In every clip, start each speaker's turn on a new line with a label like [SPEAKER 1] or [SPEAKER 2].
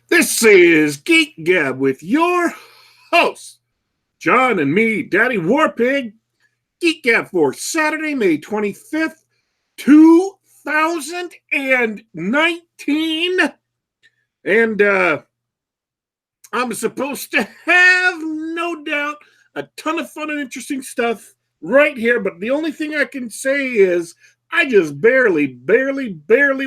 [SPEAKER 1] This is Geek Gab with your hosts, John and me, Daddy Warpig. Geek Gab for Saturday, May 25th, 2019. And I'm supposed to have, no doubt, a ton of fun and interesting stuff right here. But the only thing I can say is I just barely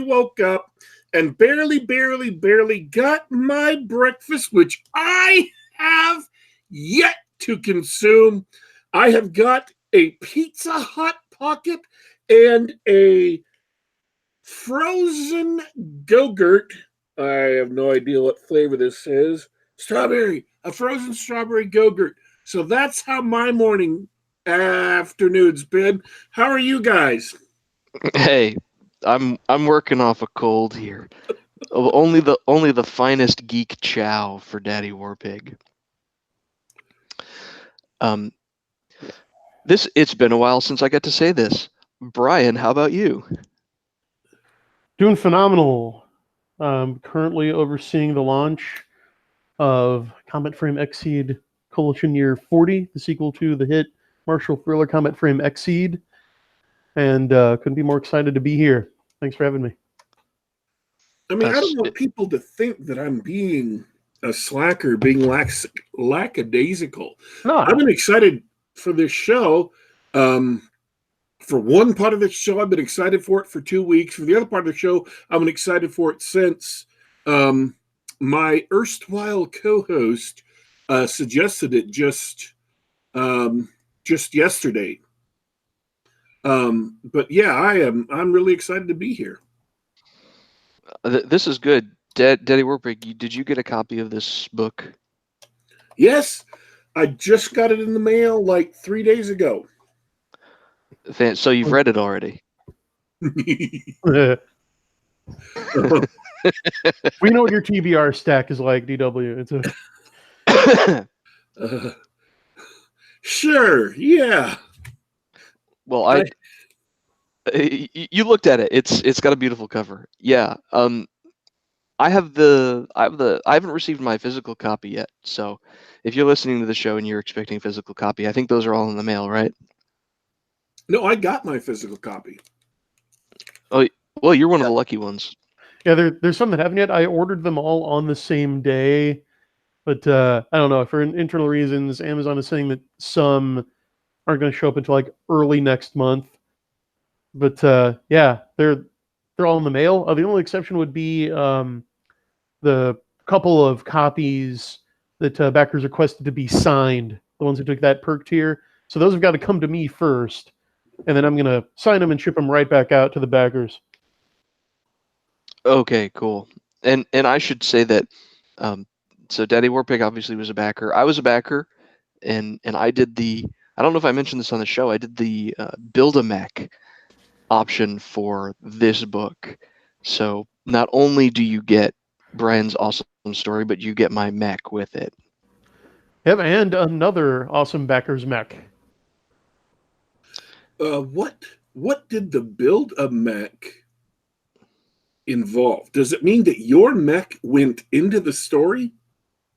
[SPEAKER 1] woke up and barely got my breakfast, which I have yet to consume. I have got a Pizza Hut pocket and a frozen Go-Gurt. I have no idea what flavor this is. A frozen strawberry Go-Gurt. So that's how my afternoon's been. How are you guys?
[SPEAKER 2] Hey, I'm working off a cold here. Only the finest geek chow for Daddy Warpig. It's been a while since I got to say this. Brian, how about you?
[SPEAKER 3] Doing phenomenal. Currently overseeing the launch of Comet Frame XSeed Coalition Year 40, the sequel to the hit martial thriller Comet Frame XSeed, and couldn't be more excited to be here. Thanks for having me.
[SPEAKER 1] I mean, I don't want people to think that I'm being a slacker, being lackadaisical.
[SPEAKER 3] No.
[SPEAKER 1] I've been excited for this show. For one part of the show, I've been excited for it for 2 weeks. For the other part of the show, I've been excited for it since my erstwhile co-host suggested it just yesterday. But yeah, I'm really excited to be here.
[SPEAKER 2] This is good. Daddy Warpig, did you get a copy of this book?
[SPEAKER 1] Yes, I just got it in the mail like 3 days ago.
[SPEAKER 2] So you've read it already?
[SPEAKER 3] We know what your TBR stack is like, DW.
[SPEAKER 1] It's sure, yeah.
[SPEAKER 2] Well, you looked at it. It's got a beautiful cover. Yeah. I haven't received my physical copy yet. So if you're listening to the show and you're expecting a physical copy, I think those are all in the mail, right?
[SPEAKER 1] No, I got my physical copy.
[SPEAKER 2] Oh, well, you're one of the lucky ones.
[SPEAKER 3] Yeah, there's some that haven't yet. I ordered them all on the same day, but I don't know. For internal reasons, Amazon is saying that some aren't going to show up until like early next month. But yeah, they're all in the mail. The only exception would be the couple of copies that backers requested to be signed, the ones who took that perk tier. So those have got to come to me first, and then I'm going to sign them and ship them right back out to the backers.
[SPEAKER 2] Okay, cool. And I should say that so Daddy Warpig obviously was a backer. I was a backer, and I did I don't know if I mentioned this on the show. I did the Build-A-Mech option for this book. So not only do you get Brian's awesome story, but you get my mech with it.
[SPEAKER 3] Yep, and another awesome backer's mech.
[SPEAKER 1] What did the Build-A-Mech involve? Does it mean that your mech went into the story?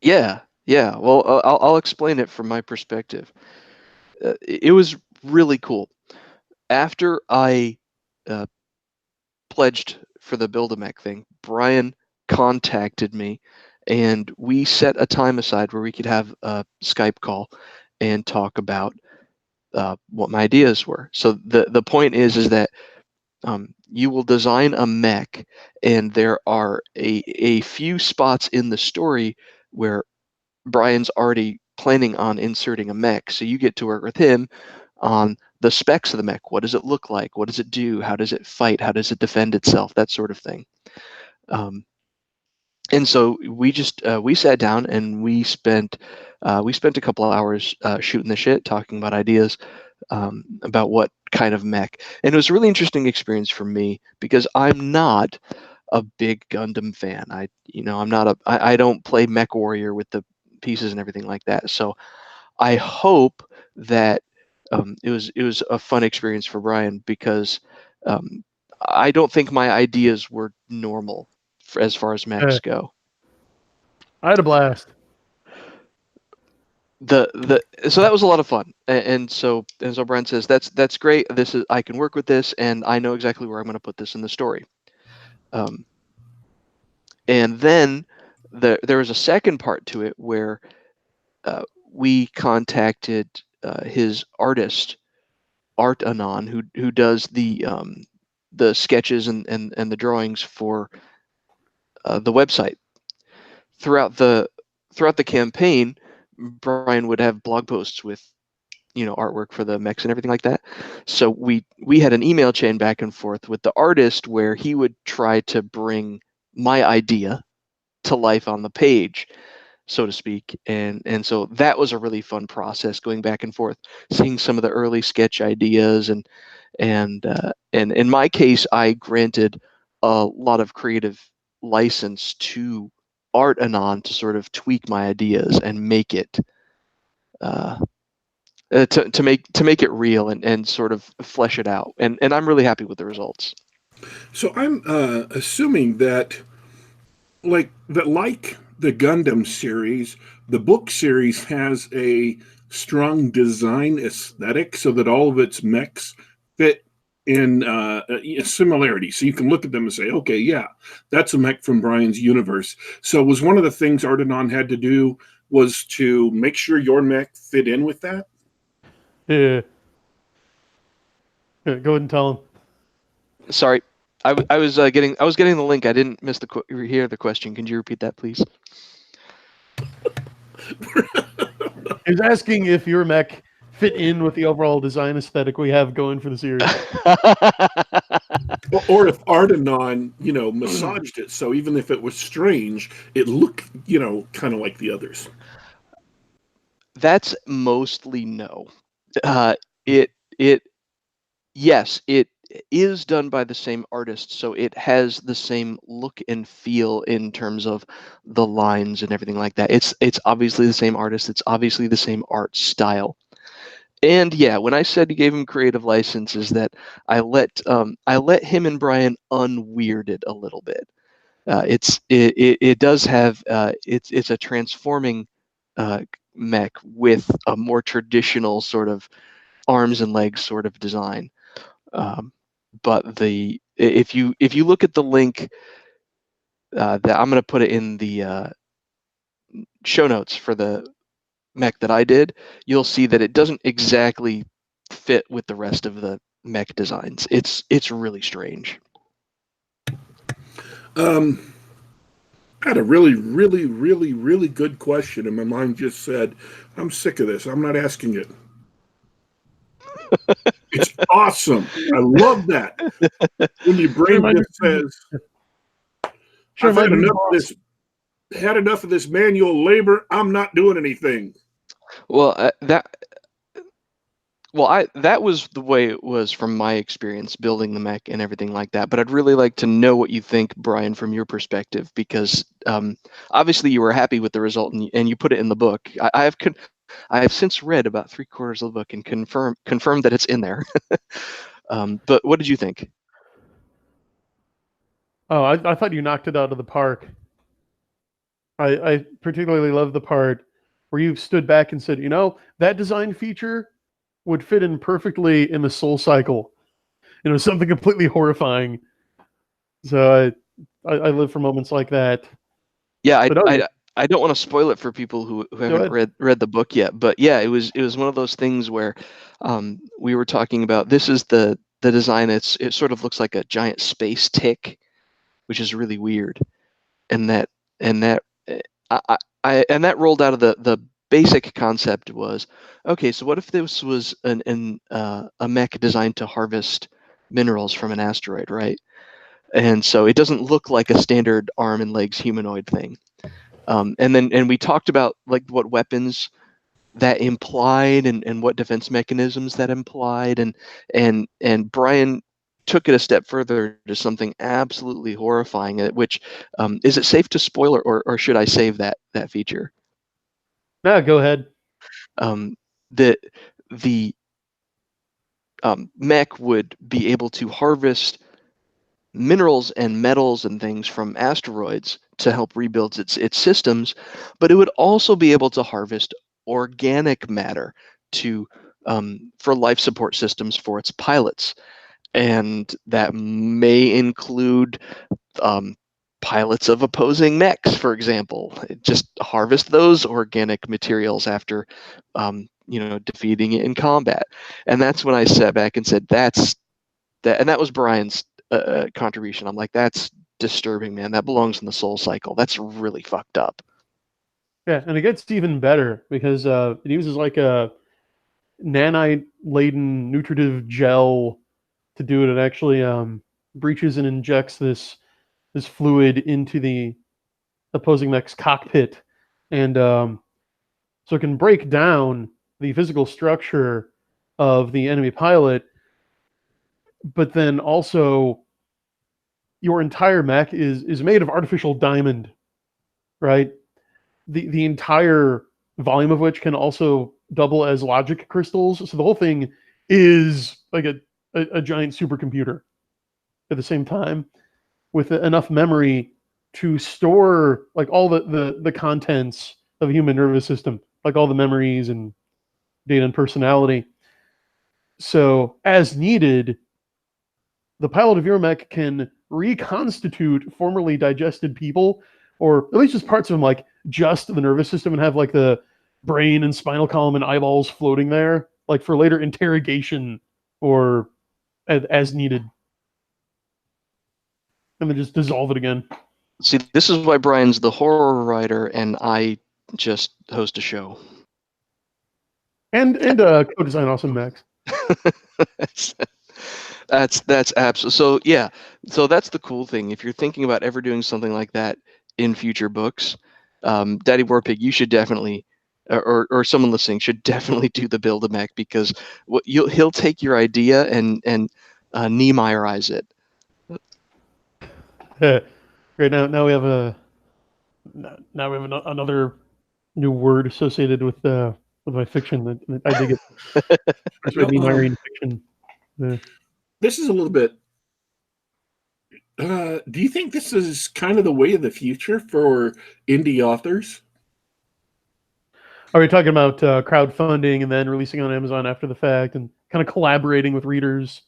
[SPEAKER 2] Yeah. Well, I'll explain it from my perspective. It was really cool. After I pledged for the Build-A-Mech thing, Brian contacted me, and we set a time aside where we could have a Skype call and talk about what my ideas were. So the point is that you will design a mech, and there are a few spots in the story where Brian's already planning on inserting a mech. So you get to work with him on the specs of the mech. What does it look like? What does it do? How does it fight? How does it defend itself? That sort of thing. And so we just we sat down and we spent a couple of hours shooting the shit, talking about ideas about what kind of mech. And it was a really interesting experience for me because I'm not a big Gundam fan. I don't play Mech Warrior with the pieces and everything like that. So I hope that it was a fun experience for Brian because I don't think my ideas were normal as far as mechs go.
[SPEAKER 3] I had a blast.
[SPEAKER 2] So that was a lot of fun, and so Brian says that's great. I can work with this, and I know exactly where I'm going to put this in the story. And then there was a second part to it where we contacted his artist, Art Anon, who does the sketches and the drawings for the website. Throughout the campaign, Brian would have blog posts with artwork for the mechs and everything like that. So we had an email chain back and forth with the artist where he would try to bring my idea to life on the page, so to speak, and so that was a really fun process, going back and forth, seeing some of the early sketch ideas, and in my case, I granted a lot of creative license to Art Anon to sort of tweak my ideas and make it to make it real and sort of flesh it out, and I'm really happy with the results.
[SPEAKER 1] So I'm assuming that, like the Gundam series, the book series has a strong design aesthetic, so that all of its mechs fit in similarity. So you can look at them and say, okay, yeah, that's a mech from Brian's universe. So was one of the things Ardenon had to do was to make sure your mech fit in with that?
[SPEAKER 3] Yeah. Go ahead and tell him.
[SPEAKER 2] Sorry, I was getting the link. I didn't hear the question. Can you repeat that, please?
[SPEAKER 3] He's asking if your mech fit in with the overall design aesthetic we have going for the series.
[SPEAKER 1] Or if Ardenon, massaged it, so even if it was strange, it looked, kind of like the others.
[SPEAKER 2] That's mostly no. Yes, it is done by the same artist, so it has the same look and feel in terms of the lines and everything like that. It's obviously the same artist. It's obviously the same art style. And yeah, when I said he gave him creative licenses, that I let him and Brian unweird it a little bit. It does have it's a transforming mech with a more traditional sort of arms and legs sort of design. But if you look at the link that I'm going to put it in the show notes for the mech that I did, you'll see that it doesn't exactly fit with the rest of the mech designs. It's really strange.
[SPEAKER 1] I had a really, really, really, really good question, and my mind just said, I'm sick of this. I'm not asking it. It's awesome. I love that. When your brain just says, I've had enough of this manual labor. I'm not doing anything.
[SPEAKER 2] Well, that was the way it was from my experience building the mech and everything like that. But I'd really like to know what you think, Brian, from your perspective, because obviously you were happy with the result and you put it in the book. I have since read about 3/4 of the book and confirmed that it's in there. But what did you think?
[SPEAKER 3] Oh, I thought you knocked it out of the park. I particularly love the part where you stood back and said, that design feature would fit in perfectly in the Soul Cycle. Something completely horrifying. So I live for moments like that.
[SPEAKER 2] Yeah, I don't want to spoil it for people who haven't read the book yet, but yeah, it was one of those things where we were talking about, this is the design. It sort of looks like a giant space tick, which is really weird, and that rolled out of the basic concept was, okay, so what if this was a mech designed to harvest minerals from an asteroid, right? And so it doesn't look like a standard arm and legs humanoid thing. And we talked about like what weapons that implied and what defense mechanisms that implied, and Brian took it a step further to something absolutely horrifying. Which is it safe to spoil, or should I save that feature?
[SPEAKER 3] No, go ahead.
[SPEAKER 2] The mech would be able to harvest minerals and metals and things from asteroids to help rebuild its systems, but it would also be able to harvest organic matter to for life support systems for its pilots, and that may include pilots of opposing mechs, for example. Just harvest those organic materials after defeating it in combat. And that's when I sat back and said, that's that, and that was Brian's contribution. I'm like, that's disturbing, man. That belongs in the Soul Cycle. That's really fucked up.
[SPEAKER 3] Yeah, and it gets even better because it uses like a nanite-laden nutritive gel to do it. It actually breaches and injects this fluid into the opposing mech's cockpit, and so it can break down the physical structure of the enemy pilot, but then also your entire mech is made of artificial diamond, right? The entire volume of which can also double as logic crystals. So the whole thing is like a giant supercomputer at the same time, with enough memory to store like all the contents of a human nervous system, like all the memories and data and personality. So as needed, the pilot of your mech can reconstitute formerly digested people, or at least just parts of them, like just the nervous system, and have like the brain and spinal column and eyeballs floating there, like for later interrogation or as needed. And then just dissolve it again.
[SPEAKER 2] See, this is why Brian's the horror writer and I just host a show.
[SPEAKER 3] And co-design awesome mechs.
[SPEAKER 2] That's absolutely. So yeah, so that's the cool thing. If you're thinking about ever doing something like that in future books, Daddy Warpig, you should definitely, or someone listening should definitely do the Build-A-Mech, because he'll take your idea and Niemeierize it.
[SPEAKER 3] Great. Now we have another new word associated with my fiction. I dig it. Niemeier fiction.
[SPEAKER 1] This is a little bit. Do you think this is kind of the way of the future for indie authors?
[SPEAKER 3] Are we talking about crowdfunding and then releasing on Amazon after the fact and kind of collaborating with readers?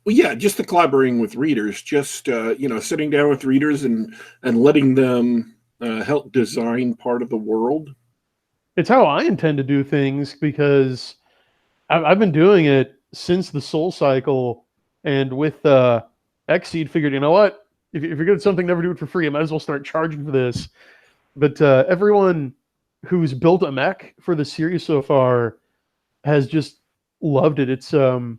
[SPEAKER 1] Well, yeah, just the collaborating with readers, just sitting down with readers and letting them help design part of the world.
[SPEAKER 3] It's how I intend to do things, because I've been doing it since the Soul Cycle, and with XSeed figured, you know what? If you're good at something, never do it for free. I might as well start charging for this. But everyone who's built a mech for the series so far has just loved it. It's the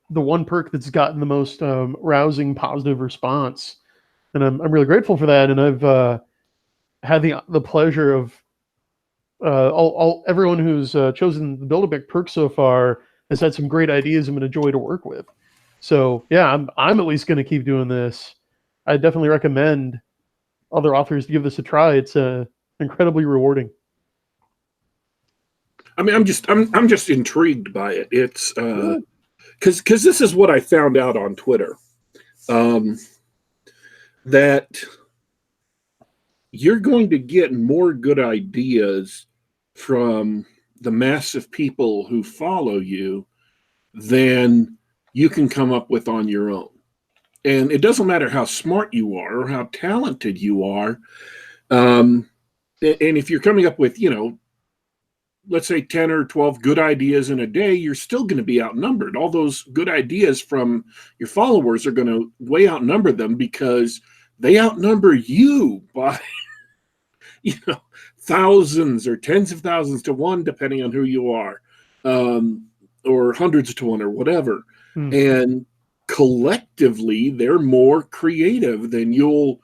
[SPEAKER 3] one perk that's gotten the most rousing positive response, and I'm really grateful for that. And I've had the pleasure of everyone who's chosen the Build-A-Mech perk so far has had some great ideas and been a joy to work with. So yeah, I'm at least going to keep doing this. I definitely recommend other authors to give this a try. It's incredibly rewarding.
[SPEAKER 1] I mean, I'm just intrigued by it. It's because this is what I found out on Twitter, that you're going to get more good ideas from the mass of people who follow you than you can come up with on your own. And it doesn't matter how smart you are or how talented you are. And if you're coming up with, let's say 10 or 12 good ideas in a day, you're still going to be outnumbered. All those good ideas from your followers are going to way outnumber them, because they outnumber you by, thousands or tens of thousands to one, depending on who you are, or hundreds to one or whatever. And collectively, they're more creative than you're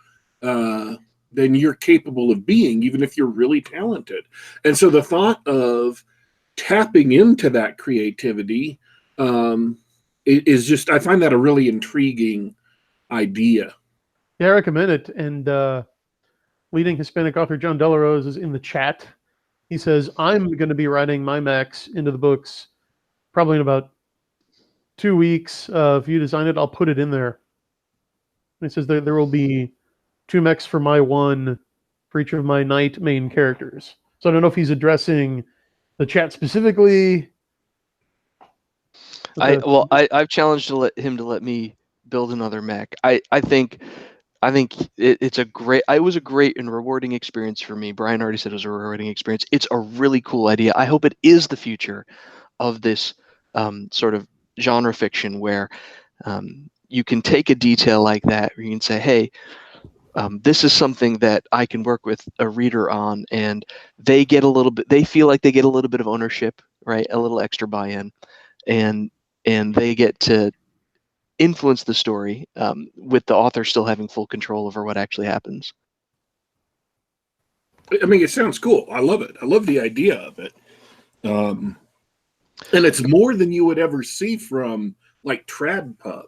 [SPEAKER 1] capable of being, even if you're really talented. And so the thought of tapping into that creativity is just, I find that a really intriguing idea.
[SPEAKER 3] Yeah, I recommend it. And leading Hispanic author John Delarose is in the chat. He says, I'm going to be writing my mechs into the books probably in about 2 weeks. If you design it, I'll put it in there. And it says there will be 2 mechs for my 1 for each of my knight main characters. So I don't know if he's addressing the chat specifically.
[SPEAKER 2] I've challenged him to let me build another mech. I think it's a great. It was a great and rewarding experience for me. Brian already said it was a rewarding experience. It's a really cool idea. I hope it is the future of this sort of genre fiction where you can take a detail like that, where you can say, "Hey, this is something that I can work with a reader on," and they get a little bit. They feel like they get a little bit of ownership, right? A little extra buy-in, and they get to influence the story with the author still having full control over what actually happens.
[SPEAKER 1] I mean, it sounds cool. I love it. I love the idea of it. And it's more than you would ever see from like TradPub.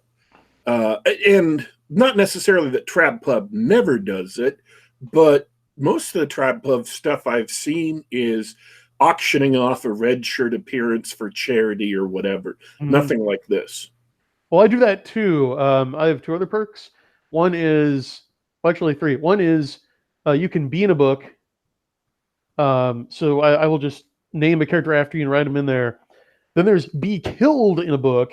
[SPEAKER 1] And not necessarily that TradPub never does it, but most of the TradPub stuff I've seen is auctioning off a red shirt appearance for charity or whatever. Nothing like this.
[SPEAKER 3] Well, I do that too. I have 2 other perks. One is, well, actually 3. One is you can be in a book. So I will just name a character after you and write them in there. Then there's be killed in a book,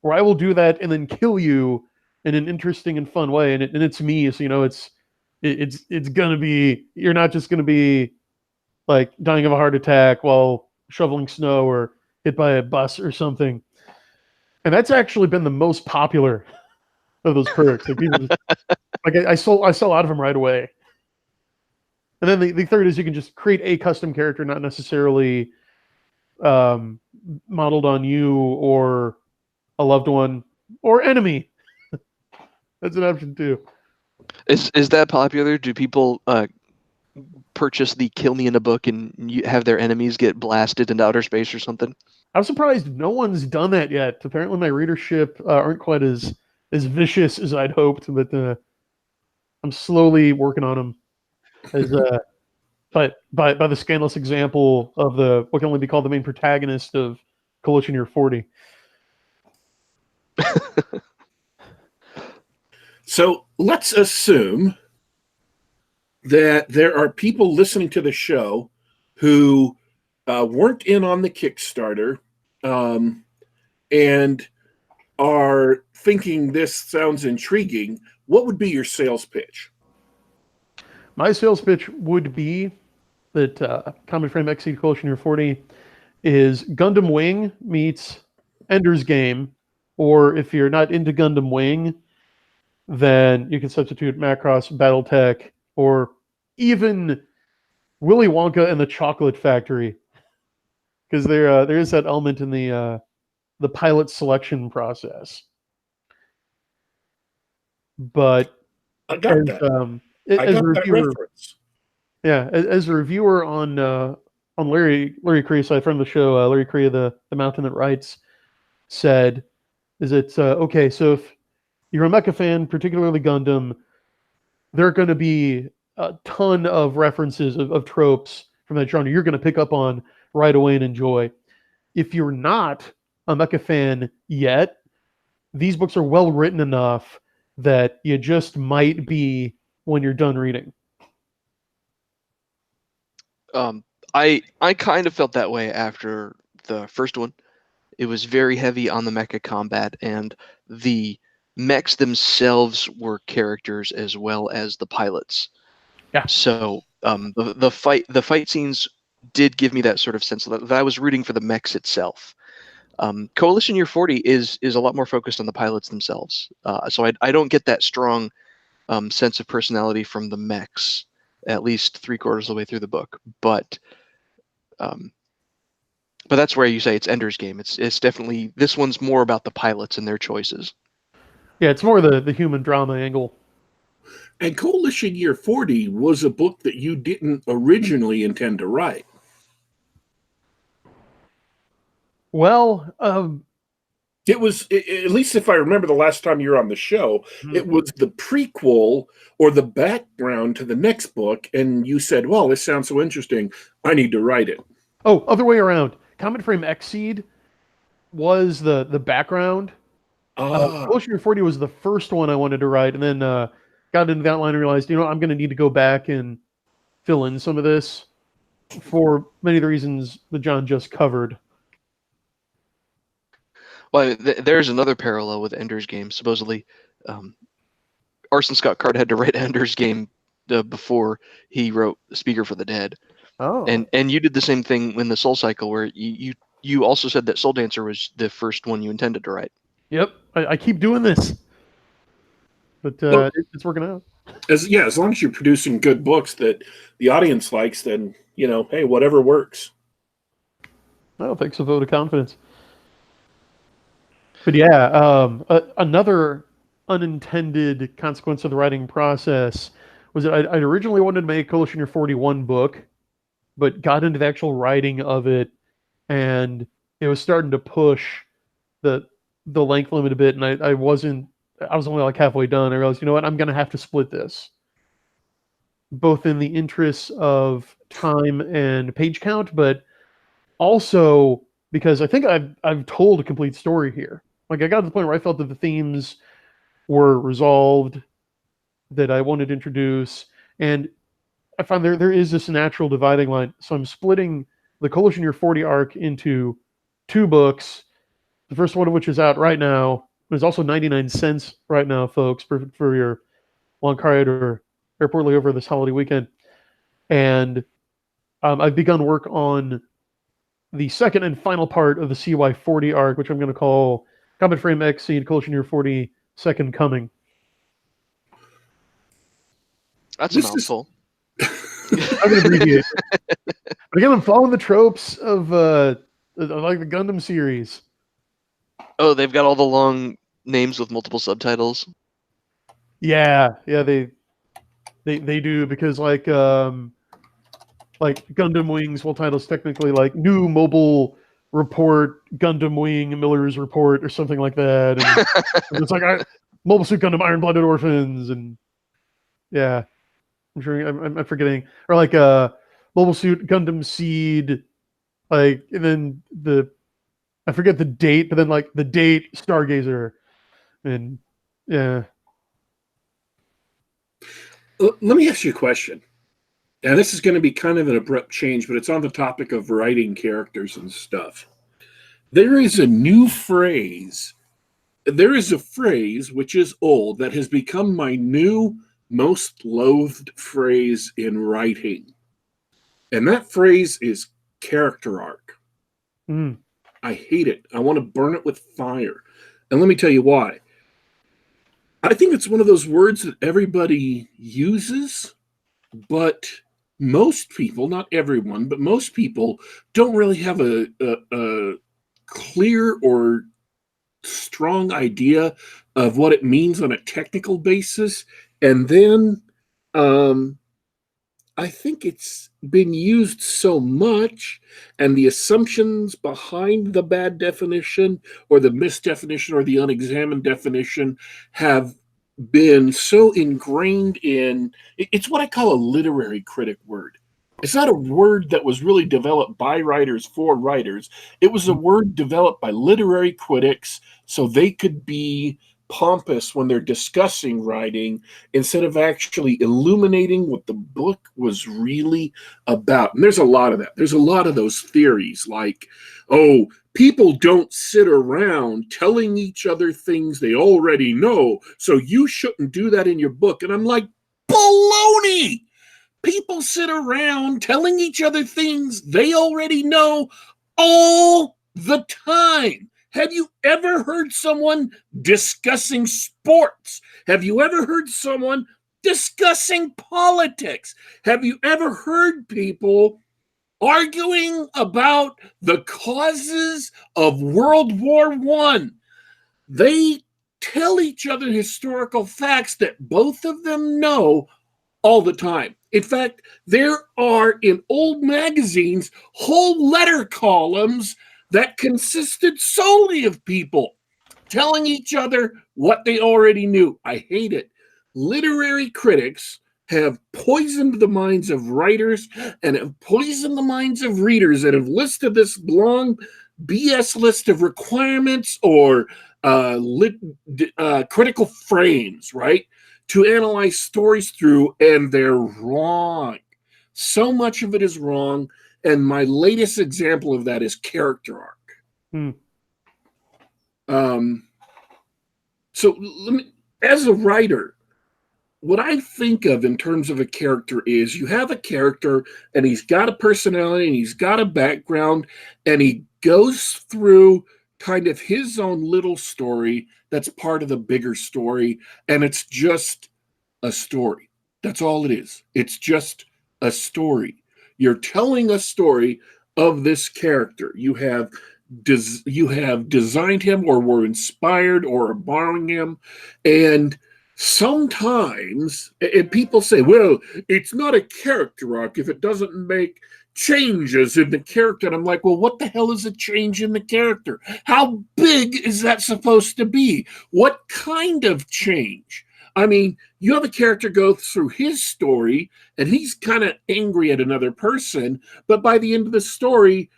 [SPEAKER 3] where I will do that and then kill you in an interesting and fun way. And it's me, so it's gonna be, you're not just gonna be like dying of a heart attack while shoveling snow or hit by a bus or something. And that's actually been the most popular of those perks. Like, people just, like I saw a lot of them right away. And then the third is you can just create a custom character, not necessarily modeled on you or a loved one or enemy. That's an option too.
[SPEAKER 2] Is that popular? Do people purchase the kill me in a book and you have their enemies get blasted into outer space or something?
[SPEAKER 3] I'm surprised no one's done that yet. Apparently my readership aren't quite as vicious as I'd hoped, but I'm slowly working on them. As but by the scandalous example of what can only be called the main protagonist of Coalition Year 40.
[SPEAKER 1] So let's assume that there are people listening to the show who weren't in on the Kickstarter and are thinking this sounds intriguing. What would be your sales pitch?
[SPEAKER 3] My sales pitch would be that Common Frame XSeed Coalition Year 40 is Gundam Wing meets Ender's Game, or if you're not into Gundam Wing, then you can substitute Macross, Battletech, or even Willy Wonka and the Chocolate Factory, because there is that element in the pilot selection process. But
[SPEAKER 1] I got that. I got that reference.
[SPEAKER 3] Yeah, as a reviewer on Larry Cree, so friend of the show, Larry Cree, the Mountain That Writes, said, is it okay? So if you're a mecha fan, particularly Gundam, there are going to be a ton of references of tropes from that genre you're going to pick up on right away and enjoy. If you're not a mecha fan yet, these books are well written enough that you just might be when you're done reading.
[SPEAKER 2] I kind of felt that way after the first one. It was very heavy on the mecha combat, and the mechs themselves were characters as well as the pilots.
[SPEAKER 3] Yeah.
[SPEAKER 2] So the fight scenes did give me that sort of sense that I was rooting for the mechs itself. Coalition Year 40 is a lot more focused on the pilots themselves. So I don't get that strong sense of personality from the mechs, at least 3/4 of the way through the book. But that's where you say it's Ender's Game. It's definitely, this one's more about the pilots and their choices.
[SPEAKER 3] Yeah, it's more the human drama angle.
[SPEAKER 1] And Coalition Year 40 was a book that you didn't originally intend to write.
[SPEAKER 3] Well,
[SPEAKER 1] it was, at least if I remember the last time you were on the show, it was the prequel or the background to the next book, and you said, well, this sounds so interesting, I need to write it.
[SPEAKER 3] Oh, other way around. Common Frame XSeed was the background, Collision 40 was the first one I wanted to write, and then got into that line and realized, I'm going to need to go back and fill in some of this for many of the reasons that John just covered.
[SPEAKER 2] Well, there's another parallel with Ender's Game. Supposedly, Orson Scott Card had to write Ender's Game before he wrote Speaker for the Dead.
[SPEAKER 3] Oh,
[SPEAKER 2] and you did the same thing in the Soul Cycle, where you also said that Soul Dancer was the first one you intended to write.
[SPEAKER 3] Yep, I keep doing this, but it's working out.
[SPEAKER 1] As long as you're producing good books that the audience likes, then hey, whatever works.
[SPEAKER 3] Well, thanks a vote of confidence. But yeah, another unintended consequence of the writing process was that I'd originally wanted to make Coalition Year 41 book, but got into the actual writing of it, and it was starting to push the length limit a bit, and I was only like halfway done. I realized, you know what, I'm going to have to split this, both in the interests of time and page count, but also because I think I've told a complete story here. Like, I got to the point where I felt that the themes were resolved that I wanted to introduce, and I found there is this natural dividing line. So I'm splitting the Coalition Year 40 arc into 2 books, the first one of which is out right now. There's also 99 cents right now, folks, for your long car ride or airport layover this holiday weekend. And I've begun work on the second and final part of the CY40 arc, which I'm going to call Combat Frame XSeed Coalition Year 40 Second Coming.
[SPEAKER 2] That's a mouthful.
[SPEAKER 3] I'm going to abbreviate. But again, I'm following the tropes of like the Gundam series.
[SPEAKER 2] Oh, they've got all the long names with multiple subtitles.
[SPEAKER 3] Yeah, they do, because like Gundam Wing's full title is technically like New Mobile Report, Gundam Wing Miller's Report, or something like that. And it's like Mobile Suit Gundam Iron Blooded Orphans, and yeah, I'm sure I'm forgetting, or like Mobile Suit Gundam Seed, like, and then I forget the date, but then like the date Stargazer, and yeah.
[SPEAKER 1] Let me ask you a question. Now, this is going to be kind of an abrupt change, but it's on the topic of writing characters and stuff. There is a new phrase. There is a phrase which is old that has become my new most loathed phrase in writing. And that phrase is character arc.
[SPEAKER 3] Mm.
[SPEAKER 1] I hate it. I want to burn it with fire. And let me tell you why. I think it's one of those words that everybody uses, but most people, not everyone, but most people don't really have a clear or strong idea of what it means on a technical basis. And then I think it's been used so much, and the assumptions behind the bad definition or the misdefinition or the unexamined definition have been so ingrained in, it's what I call a literary critic word. It's not a word that was really developed by writers for writers. It was a word developed by literary critics so they could be pompous when they're discussing writing instead of actually illuminating what the book was really about. And there's a lot of that. There's a lot of those theories like, oh, people don't sit around telling each other things they already know, so you shouldn't do that in your book. And I'm like, baloney! People sit around telling each other things they already know all the time. Have you ever heard someone discussing sports? Have you ever heard someone discussing politics? Have you ever heard people arguing about the causes of World War I? They tell each other historical facts that both of them know all the time. In fact, there are in old magazines whole letter columns that consisted solely of people telling each other what they already knew. I hate it. Literary critics have poisoned the minds of writers and have poisoned the minds of readers that have listed this long BS list of requirements or critical frames, right, to analyze stories through, and they're wrong. So much of it is wrong, and my latest example of that is character arc. So let me, as a writer, what I think of in terms of a character is you have a character and he's got a personality and he's got a background and he goes through kind of his own little story that's part of the bigger story, and it's just a story. That's all it is. It's just a story. You're telling a story of this character. You have designed him or were inspired or are borrowing him, and sometimes, and people say, well, it's not a character arc if it doesn't make changes in the character. And I'm like, well, what the hell is a change in the character? How big is that supposed to be? What kind of change? I mean, you have a character go through his story and he's kind of angry at another person, but by the end of the story,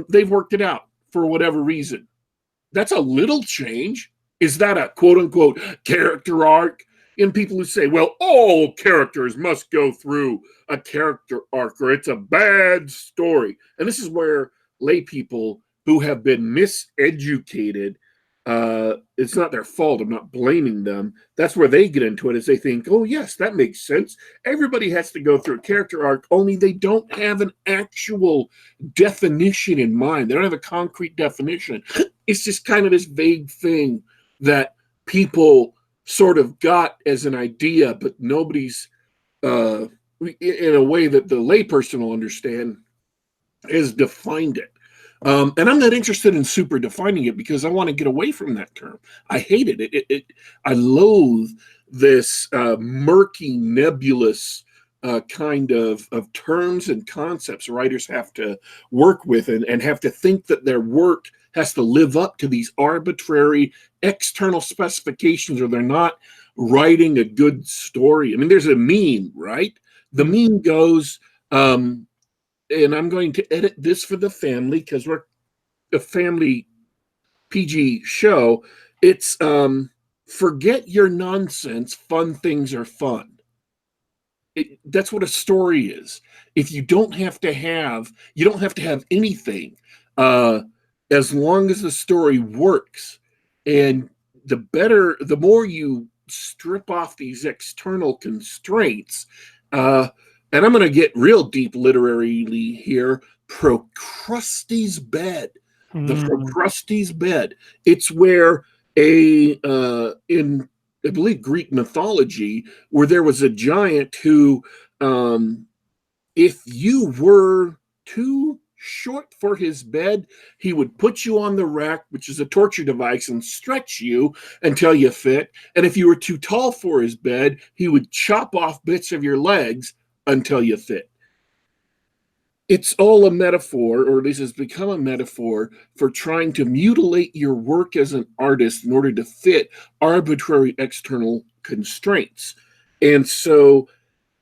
[SPEAKER 1] they've worked it out for whatever reason. That's a little change. Is that a quote unquote character arc? And people who say, well, all characters must go through a character arc or it's a bad story. And this is where lay people who have been miseducated, it's not their fault. I'm not blaming them. That's where they get into it, is they think, oh, yes, that makes sense. Everybody has to go through a character arc, only they don't have an actual definition in mind. They don't have a concrete definition. It's just kind of this vague thing that people sort of got as an idea, but nobody's, in a way that the layperson will understand, has defined it. And I'm not interested in super defining it because I want to get away from that term. I hate it. I loathe this murky, nebulous kind of terms and concepts writers have to work with and have to think that their work has to live up to these arbitrary external specifications or they're not writing a good story. I mean, there's a meme, right? The meme goes, and I'm going to edit this for the family because we're a family PG show. It's forget your nonsense, fun things are fun. That's what a story is. If you don't have to have anything, as long as the story works. And the more you strip off these external constraints, and I'm going to get real deep literarily here, Procruste's bed. The Procruste's bed. It's where in I believe Greek mythology, where there was a giant who, if you were too short for his bed, he would put you on the rack, which is a torture device, and stretch you until you fit. And if you were too tall for his bed, he would chop off bits of your legs until you fit. It's all a metaphor, or at least it's become a metaphor, for trying to mutilate your work as an artist in order to fit arbitrary external constraints. And so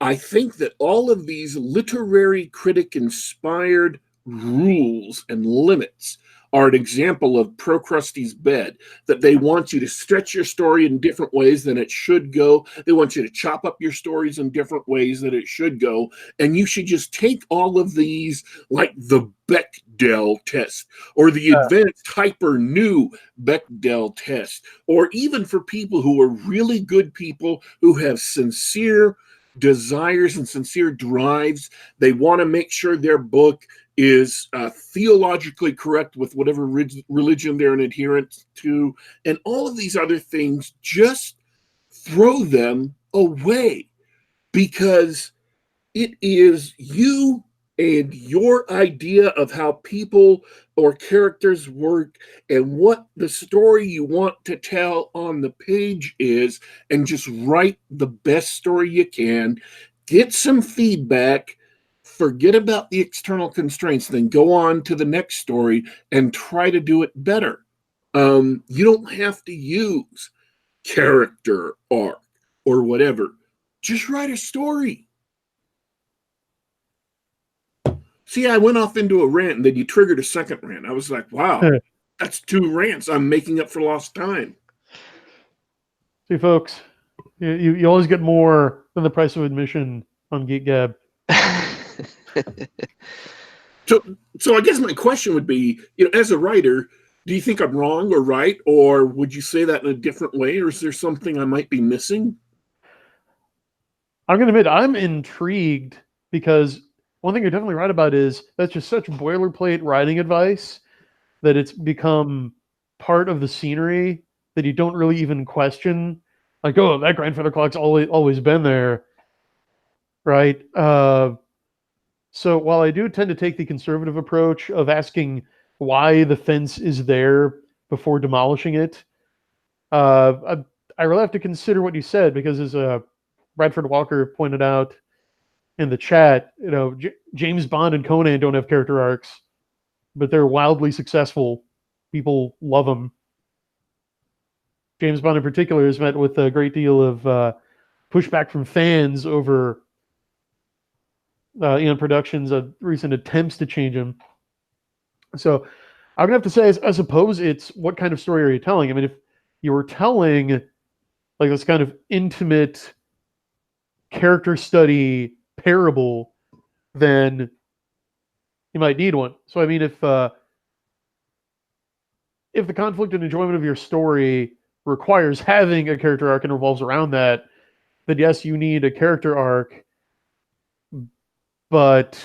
[SPEAKER 1] I think that all of these literary critic-inspired rules and limits are an example of Procruste's bed, that they want you to stretch your story in different ways than it should go. They want you to chop up your stories in different ways that it should go. And you should just take all of these, like the Bechdel test, or the advanced hyper new Bechdel test, or even for people who are really good people who have sincere desires and sincere drives. They want to make sure their book is theologically correct with whatever religion they're an adherent to, and all of these other things. Just throw them away, because it is you and your idea of how people or characters work and what the story you want to tell on the page is, and just write the best story you can. Get some feedback, forget about the external constraints, then go on to the next story and try to do it better. You don't have to use character arc or whatever. Just write a story. See, I went off into a rant and then you triggered a second rant. I was like, wow, That's 2 rants. I'm making up for lost time.
[SPEAKER 3] See, folks, you always get more than the price of admission on Geek Gab.
[SPEAKER 1] So I guess my question would be, as a writer, do you think I'm wrong or right, or would you say that in a different way, or is there something I might be missing?
[SPEAKER 3] I'm going to admit I'm intrigued because one thing you're definitely right about is that's just such boilerplate writing advice that it's become part of the scenery that you don't really even question. Like, oh, that grandfather clock's always been there, right? So while I do tend to take the conservative approach of asking why the fence is there before demolishing it, I really have to consider what you said because as Bradford Walker pointed out in the chat, James Bond and Conan don't have character arcs, but they're wildly successful. People love them. James Bond in particular has met with a great deal of pushback from fans over Eon Productions' recent attempts to change him. So I'm gonna have to say, I suppose it's what kind of story are you telling? I mean, if you were telling like this kind of intimate character study parable, then you might need one. So I mean, if the conflict and enjoyment of your story requires having a character arc and revolves around that, then yes, you need a character arc. But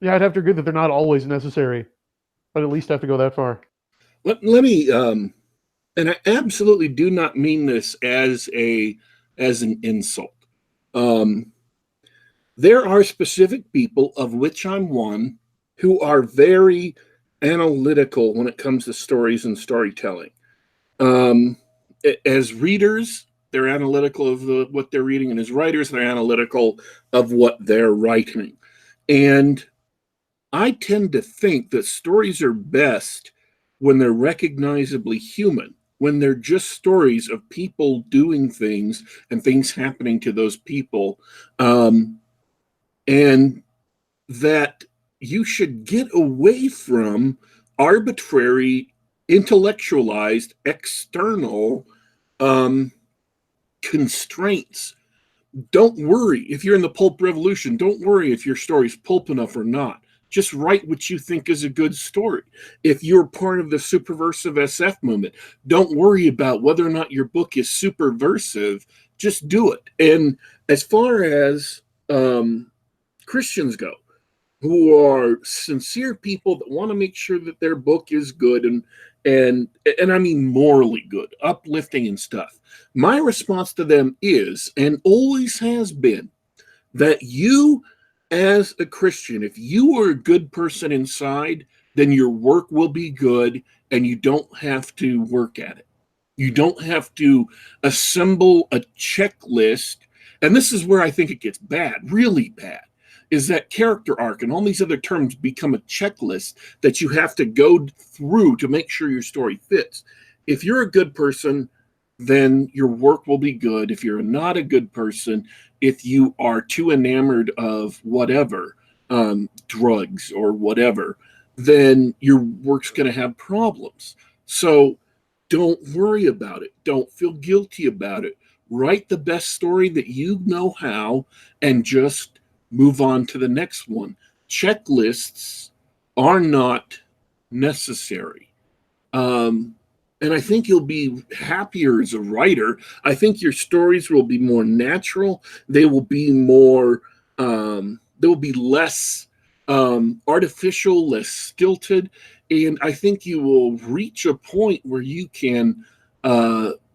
[SPEAKER 3] yeah, I'd have to agree that they're not always necessary, but at least have to go that far.
[SPEAKER 1] Let me, and I absolutely do not mean this as an insult. There are specific people, of which I'm one, who are very analytical when it comes to stories and storytelling. As readers, they're analytical of what they're reading, and as writers, they're analytical of what they're writing. And I tend to think that stories are best when they're recognizably human, when they're just stories of people doing things and things happening to those people. And that you should get away from arbitrary, intellectualized, external constraints. Don't worry if you're in the pulp revolution. Don't worry if your story's pulp enough or not. Just write what you think is a good story. If you're part of the superversive SF movement, don't worry about whether or not your book is superversive. Just do it. And as far as Christians go, who are sincere people that want to make sure that their book is good and I mean morally good, uplifting and stuff. My response to them is, and always has been, that you as a Christian, if you are a good person inside, then your work will be good and you don't have to work at it. You don't have to assemble a checklist. And this is where I think it gets bad, really bad, is that character arc and all these other terms become a checklist that you have to go through to make sure your story fits. If you're a good person, then your work will be good. If you're not a good person, if you are too enamored of whatever, drugs or whatever, then your work's going to have problems. So don't worry about it. Don't feel guilty about it. Write the best story that you know how and just move on to the next one. Checklists are not necessary. And I think you'll be happier as a writer. I think your stories will be more natural. They will be more, they will be less artificial, less stilted. And I think you will reach a point where you can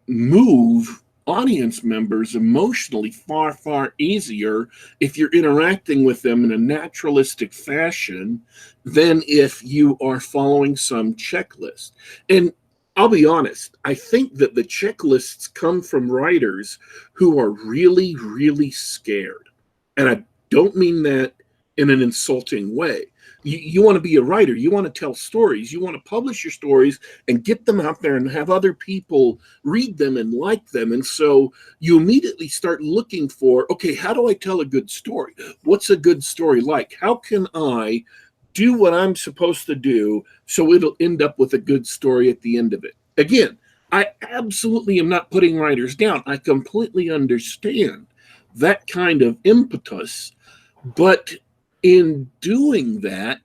[SPEAKER 1] move audience members emotionally far, far easier if you're interacting with them in a naturalistic fashion than if you are following some checklist. And I'll be honest, I think that the checklists come from writers who are really, really scared. And I don't mean that in an insulting way. You want to be a writer. You want to tell stories. You want to publish your stories and get them out there and have other people read them and like them. And so you immediately start looking for, okay, how do I tell a good story? What's a good story like? How can I do what I'm supposed to do so it'll end up with a good story at the end of it. Again, I absolutely am not putting writers down. I completely understand that kind of impetus. But in doing that,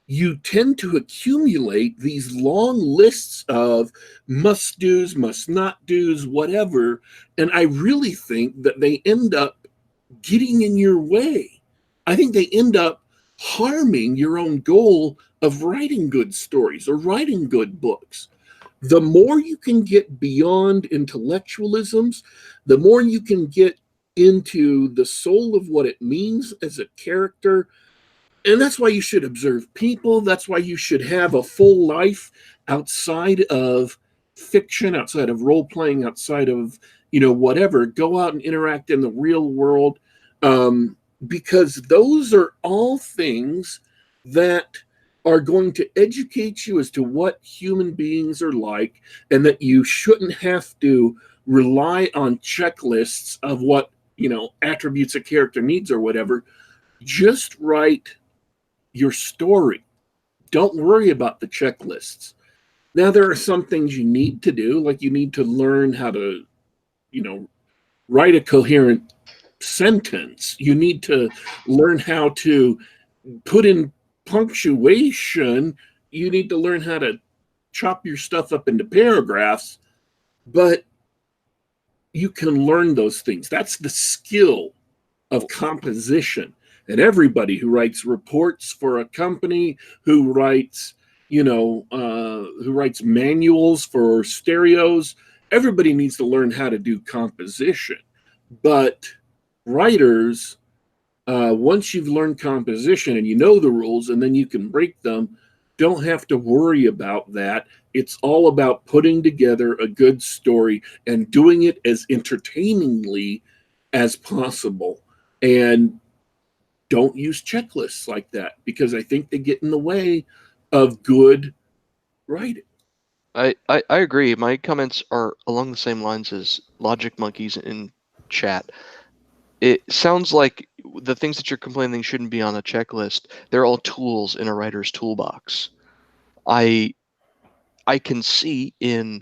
[SPEAKER 1] you tend to accumulate these long lists of must do's, must not do's, whatever. And I really think that they end up getting in your way. I think they end up harming your own goal of writing good stories or writing good books. The more you can get beyond intellectualisms, the more you can get into the soul of what it means as a character. And that's why you should observe people. That's why you should have a full life outside of fiction, outside of role playing, outside of, whatever. Go out and interact in the real world, because those are all things that are going to educate you as to what human beings are like, and that you shouldn't have to rely on checklists of what, attributes a character needs or whatever. Just write your story. Don't worry about the checklists. Now, there are some things you need to do, like you need to learn how to, write a coherent sentence. You need to learn how to put in punctuation. You need to learn how to chop your stuff up into paragraphs, but you can learn those things. That's the skill of composition. And everybody who writes reports for a company, who writes, who writes manuals for stereos, everybody needs to learn how to do composition. But writers, once you've learned composition and you know the rules and then you can break them, don't have to worry about that. It's all about putting together a good story and doing it as entertainingly as possible. And don't use checklists like that, because I think they get in the way of good writing.
[SPEAKER 2] I agree. My comments are along the same lines as Logic Monkeys in chat. It sounds like the things that you're complaining shouldn't be on a checklist. They're all tools in a writer's toolbox. I can see in,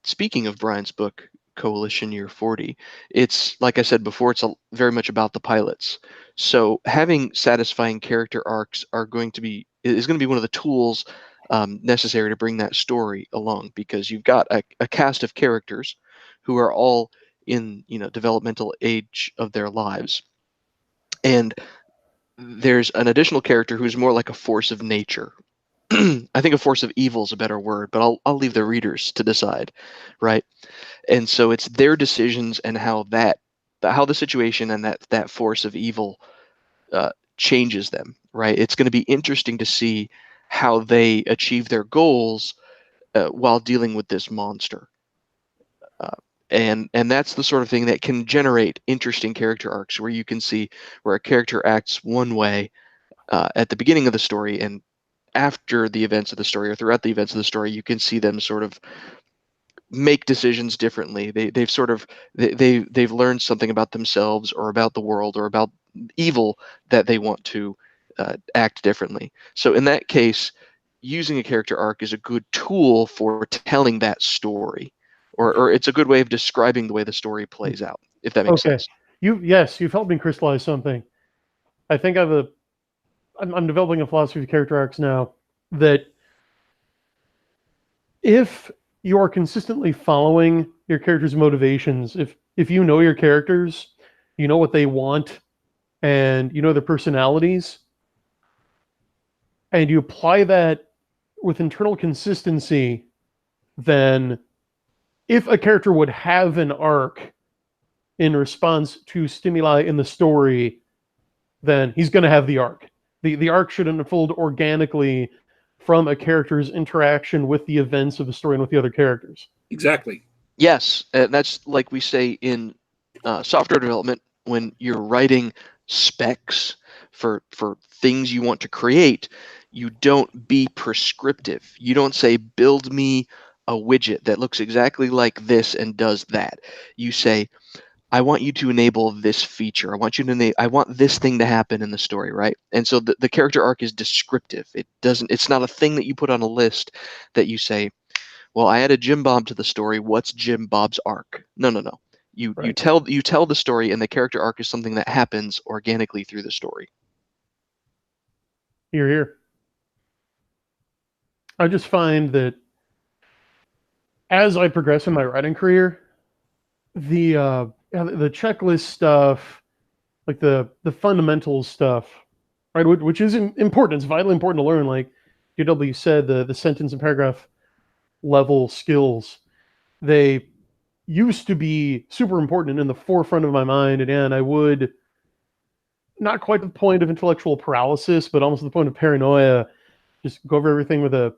[SPEAKER 2] speaking of Brian's book, Coalition Year 40, it's, like I said before, it's very much about the pilots. So having satisfying character arcs is going to be one of the tools necessary to bring that story along, because you've got a cast of characters who are all in developmental age of their lives, and there's an additional character who's more like a force of nature. I think a force of evil is a better word, but I'll leave the readers to decide, right? And so it's their decisions and how the situation and that force of evil changes them, right? It's going to be interesting to see how they achieve their goals while dealing with this monster. And that's the sort of thing that can generate interesting character arcs, where you can see where a character acts one way at the beginning of the story, and after the events of the story, or throughout the events of the story, you can see them sort of make decisions differently. They've learned something about themselves or about the world or about evil that they want to act differently. So in that case, using a character arc is a good tool for telling that story, or it's a good way of describing the way the story plays out, if that makes sense.
[SPEAKER 3] You've helped me crystallize something. I think I'm developing a philosophy of character arcs now, that if you are consistently following your characters' motivations, if you know your characters, you know what they want, and you know their personalities, and you apply that with internal consistency, then if a character would have an arc in response to stimuli in the story, then he's going to have the arc. The arc should unfold organically from a character's interaction with the events of the story and with the other characters.
[SPEAKER 1] Exactly.
[SPEAKER 2] Yes, and that's like we say in software development, when you're writing specs for things you want to create, you don't be prescriptive. You don't say, build me a widget that looks exactly like this and does that. You say, I want you to enable this feature. I want you to I want this thing to happen in the story, right? And so the character arc is descriptive. It's not a thing that you put on a list that you say, well, I added Jim Bob to the story. What's Jim Bob's arc? No, no, no. You tell the story, and the character arc is something that happens organically through the story.
[SPEAKER 3] Hear, hear. I just find that as I progress in my writing career, the checklist stuff, like the fundamentals stuff, right, which is important. It's vitally important to learn. Like DW said, the sentence and paragraph level skills, they used to be super important and in the forefront of my mind. And I would, not quite to the point of intellectual paralysis, but almost to the point of paranoia, just go over everything with a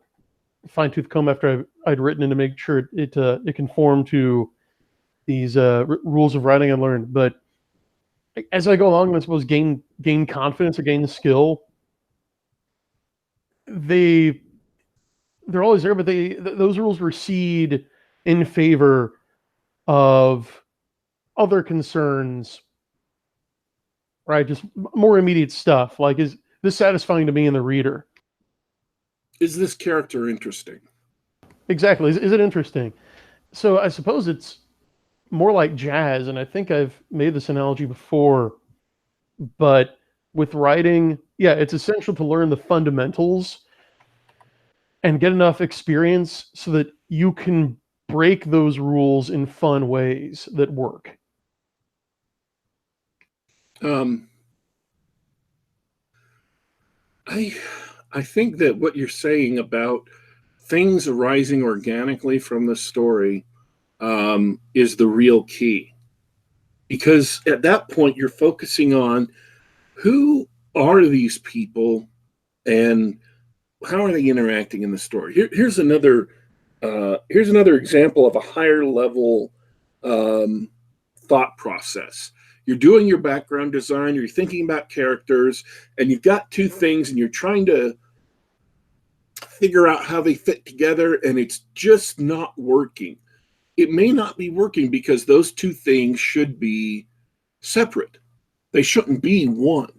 [SPEAKER 3] fine-tooth comb after I'd written it to make sure it conformed to these rules of writing I learned. But as I go along and I suppose gain confidence or gain skill, they're always there, but those rules recede in favor of other concerns, right? Just more immediate stuff. Like, is this satisfying to me and the reader?
[SPEAKER 1] Is this character interesting?
[SPEAKER 3] Exactly. Is it interesting? So I suppose it's more like jazz, and I think I've made this analogy before, but with writing, yeah, it's essential to learn the fundamentals and get enough experience so that you can break those rules in fun ways that work.
[SPEAKER 1] I think that what you're saying about things arising organically from the story is the real key. Because at that point, you're focusing on who are these people and how are they interacting in the story. Here's another example of a higher level thought process. You're doing your background design, you're thinking about characters, and you've got two things, and you're trying to figure out how they fit together, and it's just not working. It may not be working because those two things should be separate. They shouldn't be one.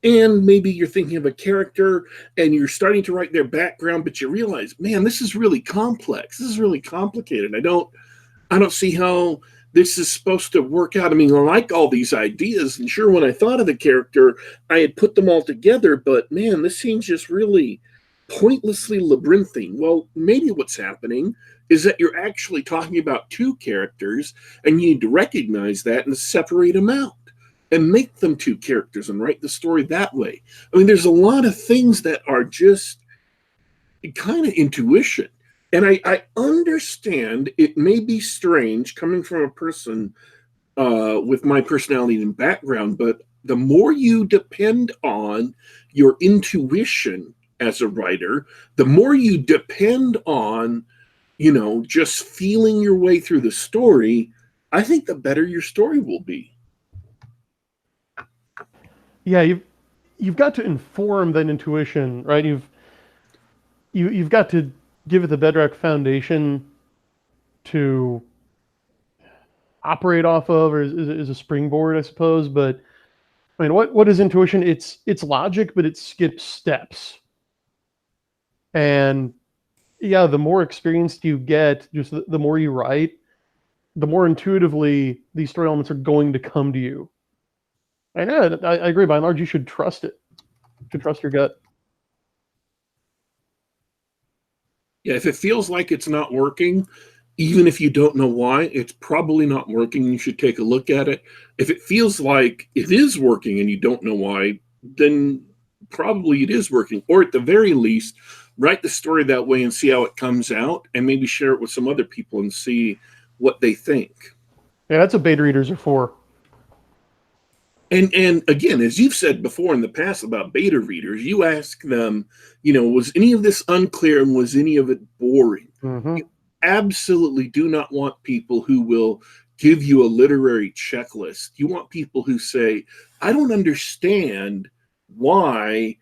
[SPEAKER 1] And maybe you're thinking of a character and you're starting to write their background, but you realize, man, this is really complex. This is really complicated. I don't see how this is supposed to work out. I mean, I like all these ideas, and sure, when I thought of the character, I had put them all together, but man, this seems just really pointlessly labyrinthine. Well, maybe what's happening is that you're actually talking about two characters, and you need to recognize that and separate them out and make them two characters and write the story that way. I mean, there's a lot of things that are just kind of intuition. And I understand it may be strange coming from a person with my personality and background, but the more you depend on your intuition as a writer, the more you depend on, just feeling your way through the story, I think the better your story will be.
[SPEAKER 3] Yeah, you've got to inform that intuition, right? You've got to give it the bedrock foundation to operate off of, or is a springboard, I suppose. But I mean, what is intuition? It's logic, but it skips steps. And yeah, the more experienced you get, just the more you write, the more intuitively these story elements are going to come to you. And yeah, I agree. By and large, you should trust it. You should trust your gut.
[SPEAKER 1] Yeah, if it feels like it's not working, even if you don't know why, it's probably not working. You should take a look at it. If it feels like it is working and you don't know why, then probably it is working. Or at the very least, write the story that way and see how it comes out, and maybe share it with some other people and see what they think.
[SPEAKER 3] Yeah, that's what beta readers are for.
[SPEAKER 1] And again, as you've said before in the past about beta readers, you ask them, was any of this unclear and was any of it boring?
[SPEAKER 3] Mm-hmm.
[SPEAKER 1] You absolutely do not want people who will give you a literary checklist. You want people who say, I don't understand why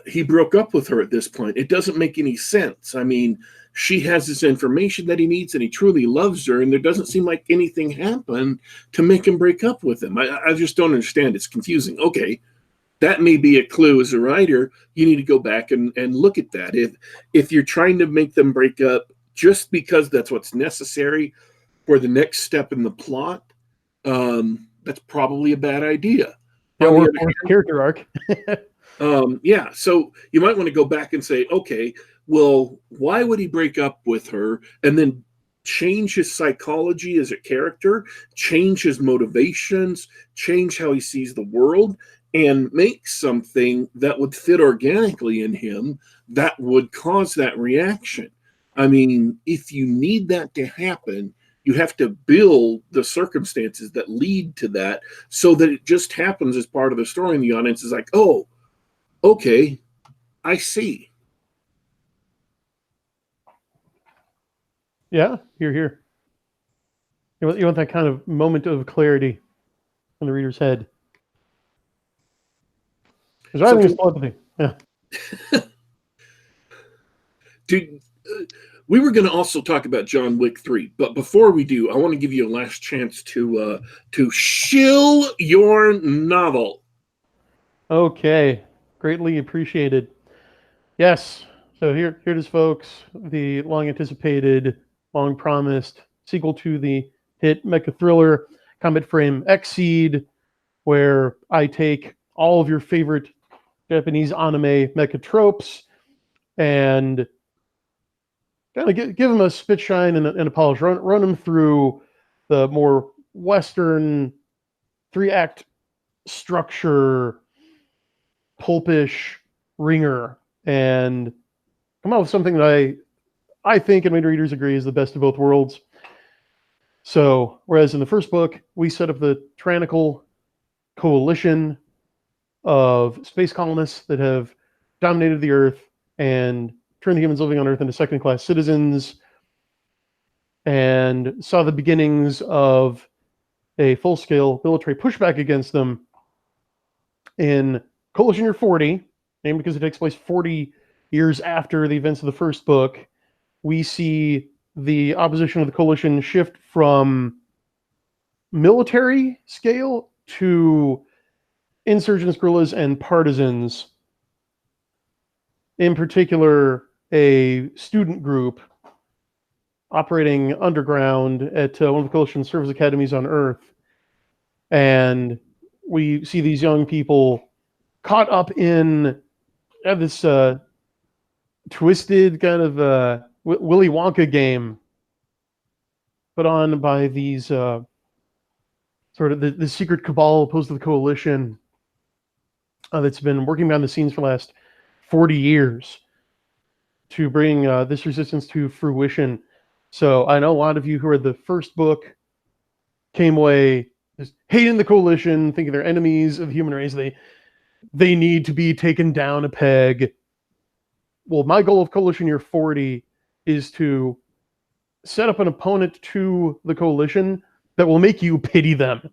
[SPEAKER 1] he broke up with her at this point. It doesn't make any sense. I mean, she has this information that he needs and he truly loves her, and there doesn't seem like anything happened to make him break up with him. I just don't understand. It's confusing. Okay, that may be a clue as a writer. You need to go back and look at that. If you're trying to make them break up just because that's what's necessary for the next step in the plot, that's probably a bad idea.
[SPEAKER 3] Yeah, or character arc.
[SPEAKER 1] Yeah, so you might want to go back and say, okay, well, why would he break up with her? And then change his psychology as a character, change his motivations, change how he sees the world, and make something that would fit organically in him that would cause that reaction. I mean, if you need that to happen, you have to build the circumstances that lead to that so that it just happens as part of the story, and the audience is like, oh, okay, I see.
[SPEAKER 3] Yeah, here. You want that kind of moment of clarity in the reader's head. Because I think it's telepathy. Yeah.
[SPEAKER 1] Dude, we were going to also talk about John Wick 3, but before we do, I want to give you a last chance to shill your novel.
[SPEAKER 3] Okay, greatly appreciated. Yes, so here it is, folks. The long-anticipated, long-promised sequel to the hit mecha thriller Combat Frame XSeed, where I take all of your favorite Japanese anime mecha tropes and kind of give them a spit shine and a polish. Run them through the more Western 3-act structure, pulpish ringer, and come out with something that I think, and my readers agree, is the best of both worlds. So, whereas in the first book, we set up the tyrannical coalition of space colonists that have dominated the Earth and turned the humans living on Earth into second-class citizens, and saw the beginnings of a full-scale military pushback against them in Coalition Year 40, named because it takes place 40 years after the events of the first book. We see the opposition of the coalition shift from military scale to insurgents, guerrillas, and partisans. In particular, a student group operating underground at one of the coalition service academies on Earth. And we see these young people caught up in this twisted kind of Willy Wonka game put on by these sort of the secret cabal opposed to the coalition that's been working behind the scenes for the last 40 years to bring this resistance to fruition. So I know a lot of you who read the first book came away just hating the coalition, thinking they're enemies of the human race. They need to be taken down a peg. Well, my goal of Coalition Year 40 is to set up an opponent to the coalition that will make you pity them.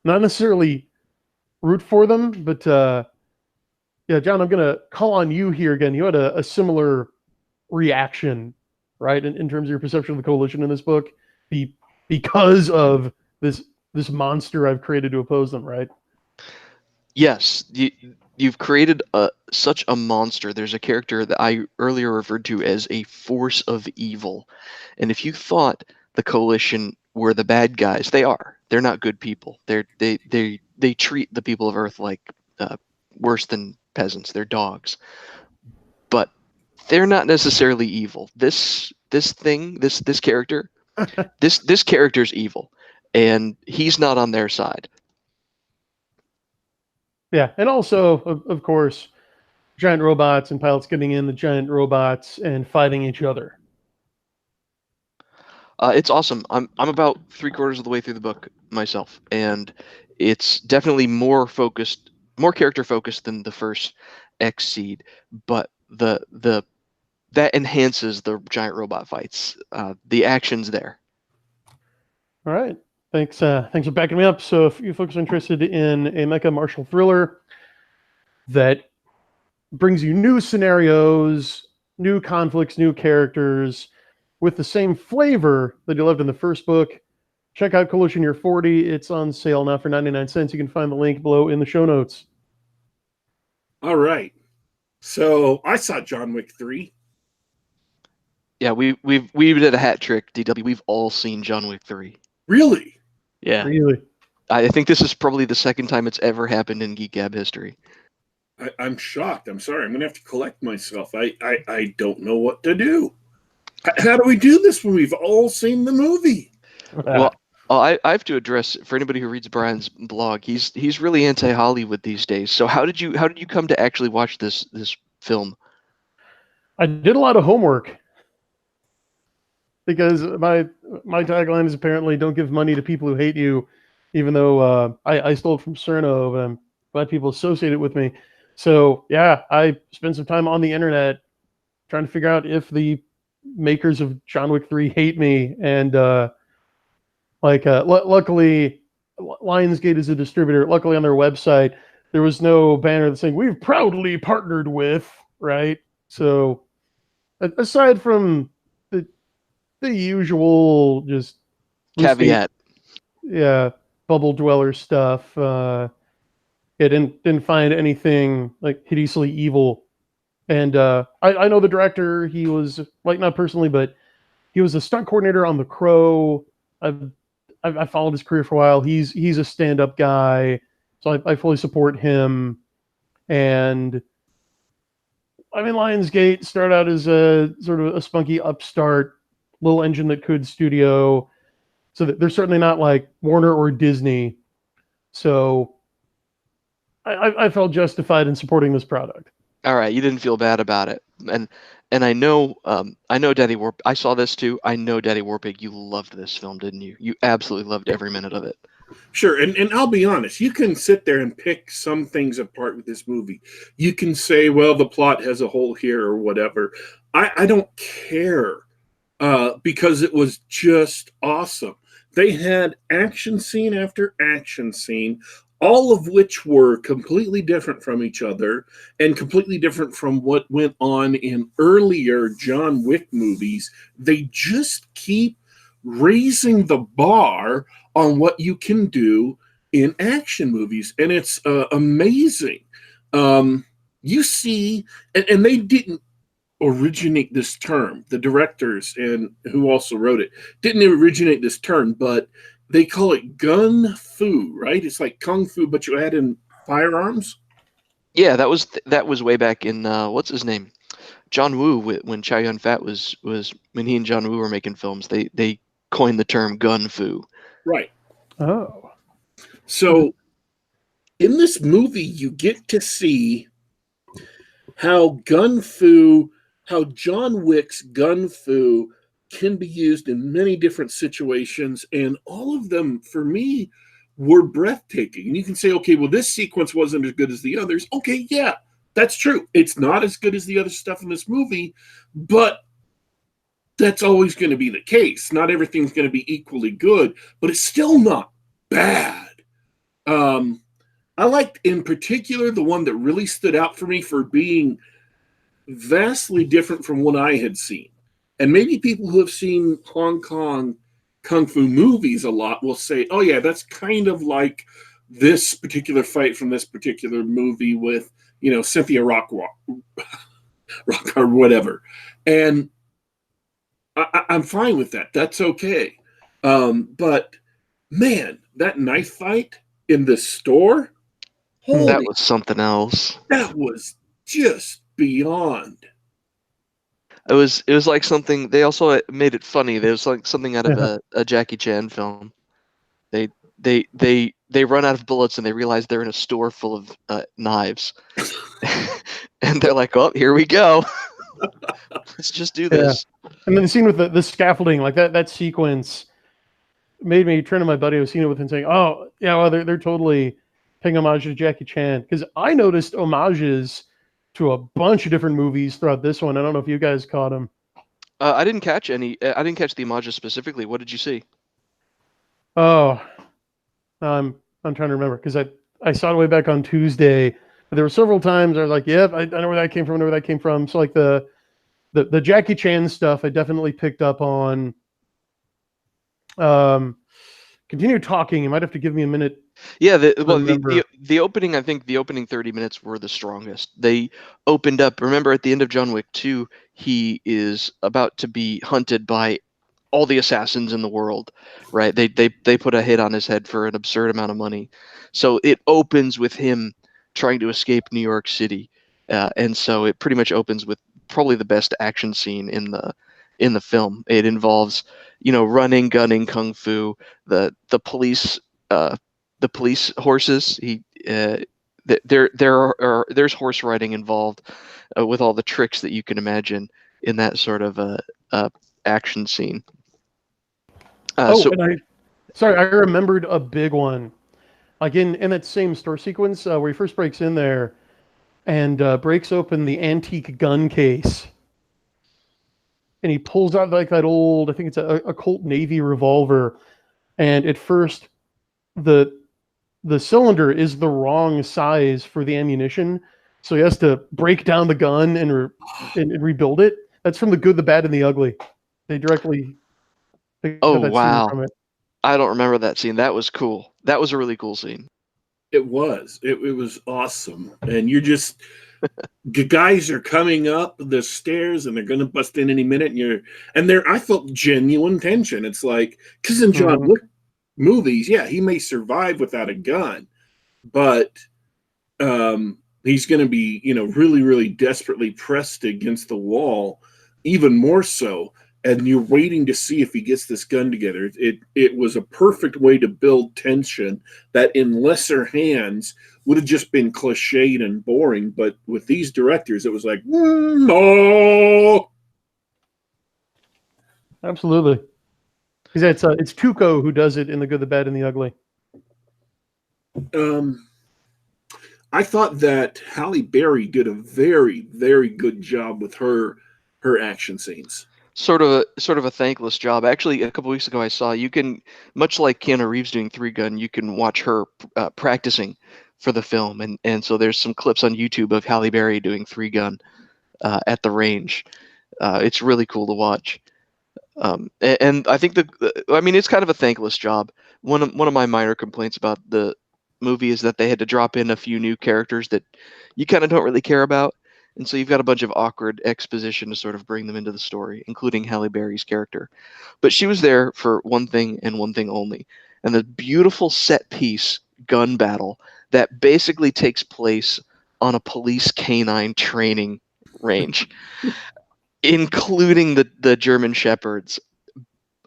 [SPEAKER 3] Not necessarily root for them, but yeah, John, I'm going to call on you here again. You had a similar reaction, right, in terms of your perception of the coalition in this book, because of this monster I've created to oppose them, right?
[SPEAKER 2] Yes, you've created such a monster. There's a character that I earlier referred to as a force of evil. And if you thought the coalition were the bad guys, they are. They're not good people. They treat the people of Earth like worse than peasants. They're dogs. But they're not necessarily evil. This character, this character's evil, and he's not on their side.
[SPEAKER 3] Yeah, and also, of course, giant robots and pilots getting in the giant robots and fighting each other.
[SPEAKER 2] It's awesome. I'm about 3/4 of the way through the book myself, and it's definitely more character focused than the first XSeed, but that enhances the giant robot fights. The action's there.
[SPEAKER 3] All right. Thanks for backing me up. So if you folks are interested in a mecha martial thriller that brings you new scenarios, new conflicts, new characters with the same flavor that you loved in the first book. Check out Coalition Year 40. It's on sale now for 99 cents. You can find the link below in the show notes.
[SPEAKER 1] All right. So I saw John Wick 3.
[SPEAKER 2] Yeah, we did a hat trick, DW. We've all seen John Wick 3.
[SPEAKER 1] Really?
[SPEAKER 2] Yeah.
[SPEAKER 3] Really?
[SPEAKER 2] I think this is probably the second time it's ever happened in Geek Gab history.
[SPEAKER 1] I'm shocked. I'm sorry. I'm going to have to collect myself. I don't know what to do. How do we do this when we've all seen the movie?
[SPEAKER 2] Well, I have to address, for anybody who reads Brian's blog, he's really anti-Hollywood these days. So how did you come to actually watch this film?
[SPEAKER 3] I did a lot of homework because my tagline is apparently "Don't give money to people who hate you," even though I stole it from Cerno, but I'm glad people associate it with me. So yeah, I spent some time on the internet trying to figure out if the makers of John Wick 3 hate me, and luckily Lionsgate is a distributor. Luckily on their website there was no banner saying "We've proudly partnered with," right? So aside from the usual just
[SPEAKER 2] Caveat.
[SPEAKER 3] Bubble dweller stuff, didn't find anything like hideously evil. And I know the director. He was, like, not personally, but he was a stunt coordinator on The Crow. I've followed his career for a while. He's a stand-up guy, so I fully support him. And I mean, Lionsgate started out as a sort of a spunky upstart little engine that could studio, so that they're certainly not like Warner or Disney. So I felt justified in supporting this product.
[SPEAKER 2] All right, you didn't feel bad about it, and I know Daddy Warp. I saw this too. I know Daddy Warpig. You loved this film, didn't you? You absolutely loved every minute of it.
[SPEAKER 1] Sure, and I'll be honest. You can sit there and pick some things apart with this movie. You can say, well, the plot has a hole here or whatever. I don't care because it was just awesome. They had action scene after action scene, all of which were completely different from each other and completely different from what went on in earlier John Wick movies. They just keep raising the bar on what you can do in action movies, and it's amazing. You see, and they didn't originate this term. The directors and who also wrote it didn't originate this term, but they call it gun fu, right? It's like kung fu, but you add in firearms.
[SPEAKER 2] Yeah, that was way back in what's his name, John Woo. When Chow Yun-fat was when he and John Woo were making films, they coined the term gun fu.
[SPEAKER 1] Right.
[SPEAKER 3] Oh.
[SPEAKER 1] So in this movie, you get to see how John Wick's gun fu can be used in many different situations, and all of them, for me, were breathtaking. And you can say, okay, well, this sequence wasn't as good as the others. Okay, yeah, that's true. It's not as good as the other stuff in this movie, but that's always going to be the case. Not everything's going to be equally good, but it's still not bad. I liked, in particular, the one that really stood out for me for being vastly different from what I had seen. And maybe people who have seen Hong Kong kung fu movies a lot will say, oh yeah, that's kind of like this particular fight from this particular movie with, Cynthia Rock or whatever. And I'm fine with that. That's okay. But man, that knife fight in the store,
[SPEAKER 2] That was something else.
[SPEAKER 1] That was just beyond.
[SPEAKER 2] It was like something. They also made it funny. There was like something out of a Jackie Chan film. They run out of bullets and they realize they're in a store full of knives, and they're like, "Oh, here we go. Let's just do this."
[SPEAKER 3] Yeah. And then the scene with the scaffolding, like that sequence, made me turn to my buddy who was seeing it with him, saying, "Oh, yeah, well, they're totally paying homage to Jackie Chan," because I noticed homages to a bunch of different movies throughout this one. I don't know if you guys caught them.
[SPEAKER 2] I didn't catch any. I didn't catch the homages specifically. What did you see?
[SPEAKER 3] Oh, I'm trying to remember because I saw it way back on Tuesday. There were several times I was like, "Yep, I know where that came from. I know where that came from." So like the Jackie Chan stuff, I definitely picked up on. Continue talking. You might have to give me a minute.
[SPEAKER 2] Yeah,
[SPEAKER 3] Remember.
[SPEAKER 2] the opening, I think the opening 30 minutes were the strongest. They opened up. Remember, at the end of John Wick 2, he is about to be hunted by all the assassins in the world, right? They put a hit on his head for an absurd amount of money. So it opens with him trying to escape New York City, and so it pretty much opens with probably the best action scene in the film. It involves, running, gunning, kung fu, the police. The police horses. There's horse riding involved, with all the tricks that you can imagine in that sort of action scene.
[SPEAKER 3] And I remembered a big one, like in that same store sequence where he first breaks in there and breaks open the antique gun case, and he pulls out like that old, I think it's a Colt Navy revolver, and at first the cylinder is the wrong size for the ammunition, so he has to break down the gun and rebuild it. That's from The Good, the Bad, and the Ugly. They directly
[SPEAKER 2] Oh,
[SPEAKER 3] that scene
[SPEAKER 2] wow.
[SPEAKER 3] from it.
[SPEAKER 2] I don't remember that scene. That was cool. That was a really cool scene.
[SPEAKER 1] It was. It was awesome. And you're just, the guys are coming up the stairs and they're going to bust in any minute. I felt genuine tension. It's like, because in John Wick movies, yeah, he may survive without a gun, but he's going to be, really, really desperately pressed against the wall, even more so. And you're waiting to see if he gets this gun together. It was a perfect way to build tension that in lesser hands would have just been cliched and boring. But with these directors, it was like, no.
[SPEAKER 3] Absolutely. Because it's Tuco who does it in The Good, the Bad, and the Ugly.
[SPEAKER 1] I thought that Halle Berry did a very, very good job with her action scenes.
[SPEAKER 2] Sort of a thankless job. Actually, a couple weeks ago, I saw, you can, much like Keanu Reeves doing 3 Gun, you can watch her practicing for the film, and so there's some clips on YouTube of Halle Berry doing 3 Gun at the range. It's really cool to watch. And I think it's kind of a thankless job. One of my minor complaints about the movie is that they had to drop in a few new characters that you kind of don't really care about. And so you've got a bunch of awkward exposition to sort of bring them into the story, including Halle Berry's character. But she was there for one thing and one thing only. And the beautiful set piece gun battle that basically takes place on a police canine training range, including the German Shepherds.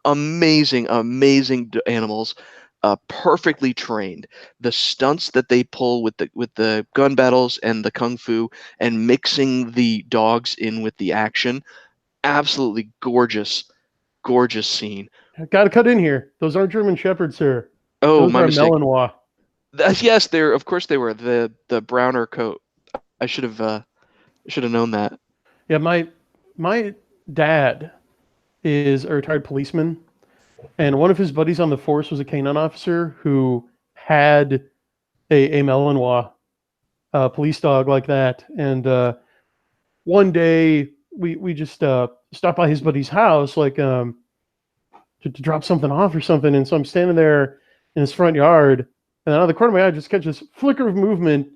[SPEAKER 2] Amazing animals. Perfectly trained. The stunts that they pull with the gun battles and the kung fu, and mixing the dogs in with the action, absolutely gorgeous scene.
[SPEAKER 3] Got to cut in here. Those aren't German Shepherds, sir.
[SPEAKER 2] Oh,
[SPEAKER 3] those
[SPEAKER 2] my
[SPEAKER 3] are
[SPEAKER 2] mistake.
[SPEAKER 3] Malinois.
[SPEAKER 2] Yes, of course they were the browner coat. I should have known that.
[SPEAKER 3] Yeah, my dad is a retired policeman. And one of his buddies on the force was a canine officer who had a Malinois police dog like that. And one day we just stopped by his buddy's house, like to drop something off or something. And so I'm standing there in his front yard, and out of the corner of my eye, I just catch this flicker of movement.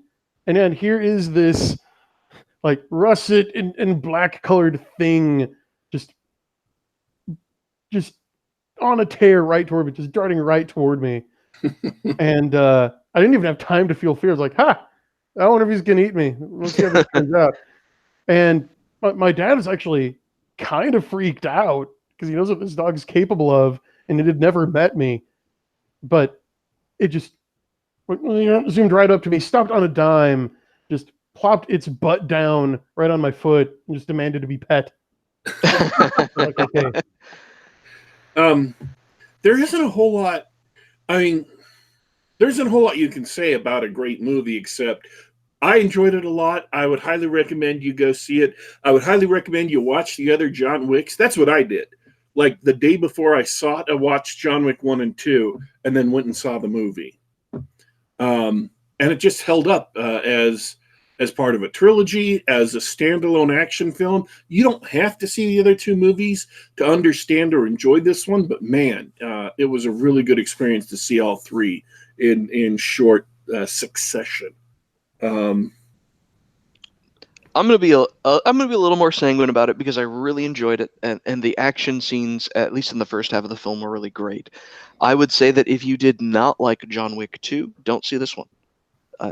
[SPEAKER 3] And then here is this like russet and black colored thing just on a tear right toward me, just darting right toward me. And I didn't even have time to feel fear. I was like, I wonder if he's going to eat me. Let's see how this turns out. And my dad was actually kind of freaked out because he knows what this dog is capable of, and it had never met me. But it just zoomed right up to me, stopped on a dime, just plopped its butt down right on my foot, and just demanded to be pet. Like, okay.
[SPEAKER 1] There isn't a whole lot. I mean, there isn't a whole lot you can say about a great movie, except I enjoyed it a lot. I would highly recommend you go see it. I would highly recommend you watch the other John Wicks. That's what I did. Like the day before I saw it, I watched John Wick 1 and 2, and then went and saw the movie. And it just held up as as part of a trilogy, as a standalone action film. You don't have to see the other two movies to understand or enjoy this one, but man, it was a really good experience to see all three in short succession.
[SPEAKER 2] I'm gonna be a little more sanguine about it because I really enjoyed it, and the action scenes, at least in the first half of the film, were really great. I would say that if you did not like John Wick 2, don't see this one.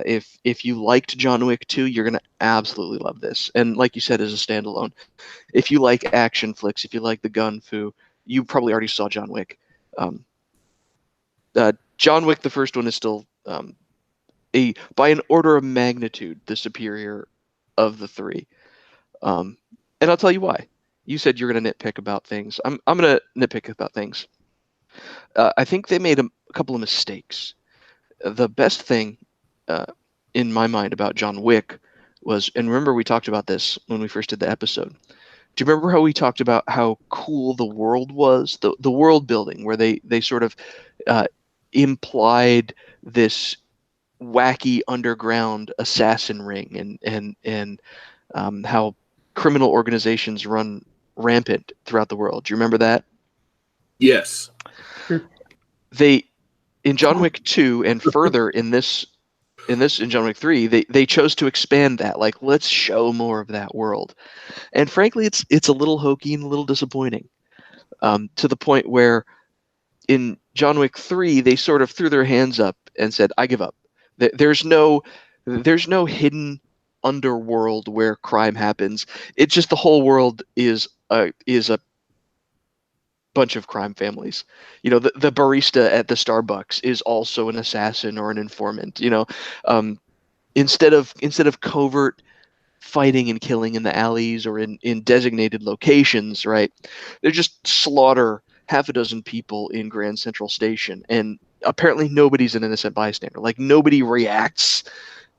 [SPEAKER 2] If you liked John Wick 2, you're gonna absolutely love this. And like you said, as a standalone, if you like action flicks, if you like the gun fu, you probably already saw John Wick. John Wick, the first one, is still by an order of magnitude the superior of the three. And I'll tell you why. You said you're going to nitpick about things. I'm going to nitpick about things. I think they made a couple of mistakes. The best thing in my mind about John Wick was, and remember we talked about this when we first did the episode. Do you remember how we talked about how cool the world was? The world building, where they sort of implied this wacky underground assassin ring, and how criminal organizations run rampant throughout the world. Do you remember that?
[SPEAKER 1] Yes.
[SPEAKER 2] They, in John Wick 2 and further in John Wick 3, they chose to expand that. Like, let's show more of that world. And frankly, it's a little hokey and a little disappointing, to the point where in John Wick 3, they sort of threw their hands up and said, I give up. There's no hidden underworld where crime happens. It's just the whole world is a bunch of crime families. You know, the barista at the Starbucks is also an assassin or an informant. You know, instead of covert fighting and killing in the alleys or in designated locations, right? They just slaughter half a dozen people in Grand Central Station, and apparently nobody's an innocent bystander. Like, nobody reacts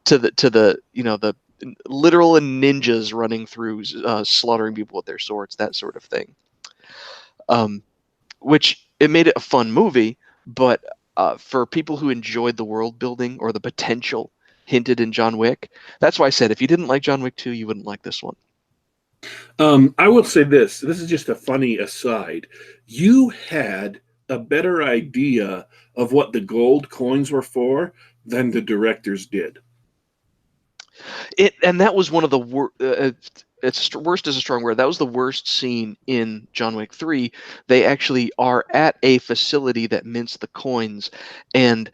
[SPEAKER 2] to the you know, the literal ninjas running through slaughtering people with their swords, that sort of thing. Which it made it a fun movie, but for people who enjoyed the world building or the potential hinted in John Wick, that's why I said if you didn't like John Wick 2, you wouldn't like this one.
[SPEAKER 1] I will say this. This is just a funny aside. You had a better idea of what the gold coins were for than the directors did.
[SPEAKER 2] And that was one of the worst is a strong word. That was the worst scene in John Wick 3. They actually are at a facility that mints the coins, and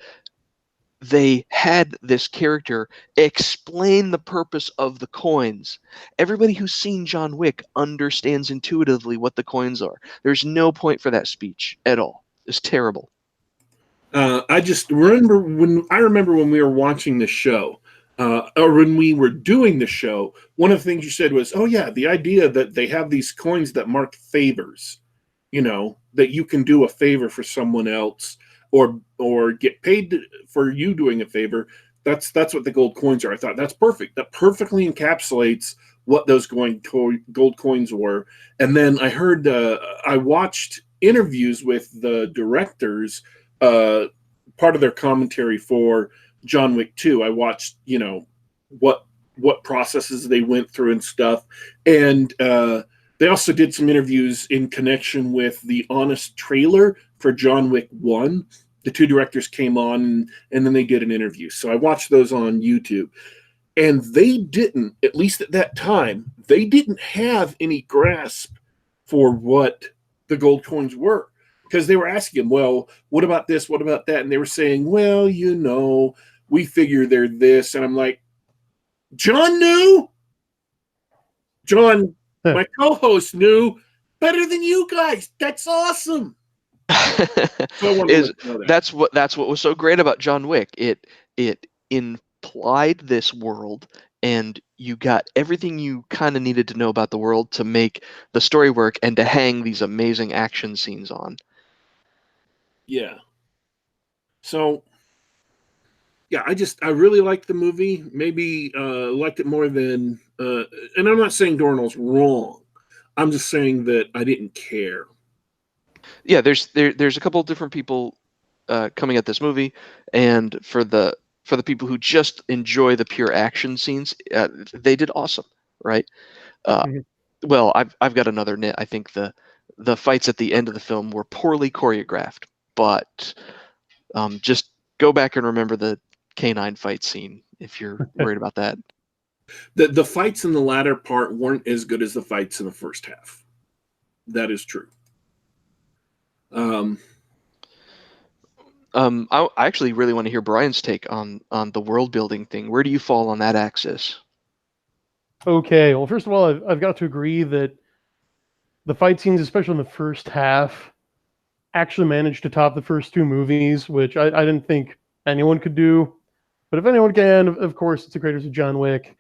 [SPEAKER 2] they had this character explain the purpose of the coins. Everybody who's seen John Wick understands intuitively what the coins are. There's no point for that speech at all. It's terrible.
[SPEAKER 1] I just remember when we were watching the show, or when we were doing the show, one of the things you said was, oh yeah, the idea that they have these coins that mark favors, you know, that you can do a favor for someone else or get paid for you doing a favor. That's what the gold coins are. I thought that's perfect. That perfectly encapsulates what those gold coins were. And then I watched interviews with the directors, part of their commentary for John Wick 2. I watched, you know, what processes they went through and stuff. And they also did some interviews in connection with the Honest trailer for John Wick 1. The two directors came on and then they did an interview. So I watched those on YouTube. And they didn't, at least at that time, they didn't have any grasp for what the gold coins were. Because they were asking him, well, what about this? What about that? And they were saying, well, you know, we figure they're this. And I'm like, John knew? John, my co-host, knew better than you guys. That's awesome.
[SPEAKER 2] That's what was so great about John Wick. It implied this world, and you got everything you kind of needed to know about the world to make the story work and to hang these amazing action scenes on.
[SPEAKER 1] Yeah. So, yeah, I really liked the movie. Maybe liked it more than, and I'm not saying Dorrinal's wrong. I'm just saying that I didn't care.
[SPEAKER 2] Yeah, there's a couple of different people coming at this movie, and for the for the people who just enjoy the pure action scenes, they did awesome, right?
[SPEAKER 3] Mhm.
[SPEAKER 2] Well, I've got another nit. I think the fights at the end of the film were poorly choreographed, but just go back and remember the canine fight scene if you're worried about that.
[SPEAKER 1] The fights in the latter part weren't as good as the fights in the first half. That is true.
[SPEAKER 2] I actually really want to hear Brian's take on the world building thing. Where do you fall on that axis?
[SPEAKER 3] Okay, well, first of all, I've got to agree that the fight scenes, especially in the first half, actually managed to top the first two movies, which I didn't think anyone could do. But if anyone can, of course, it's the creators of John Wick.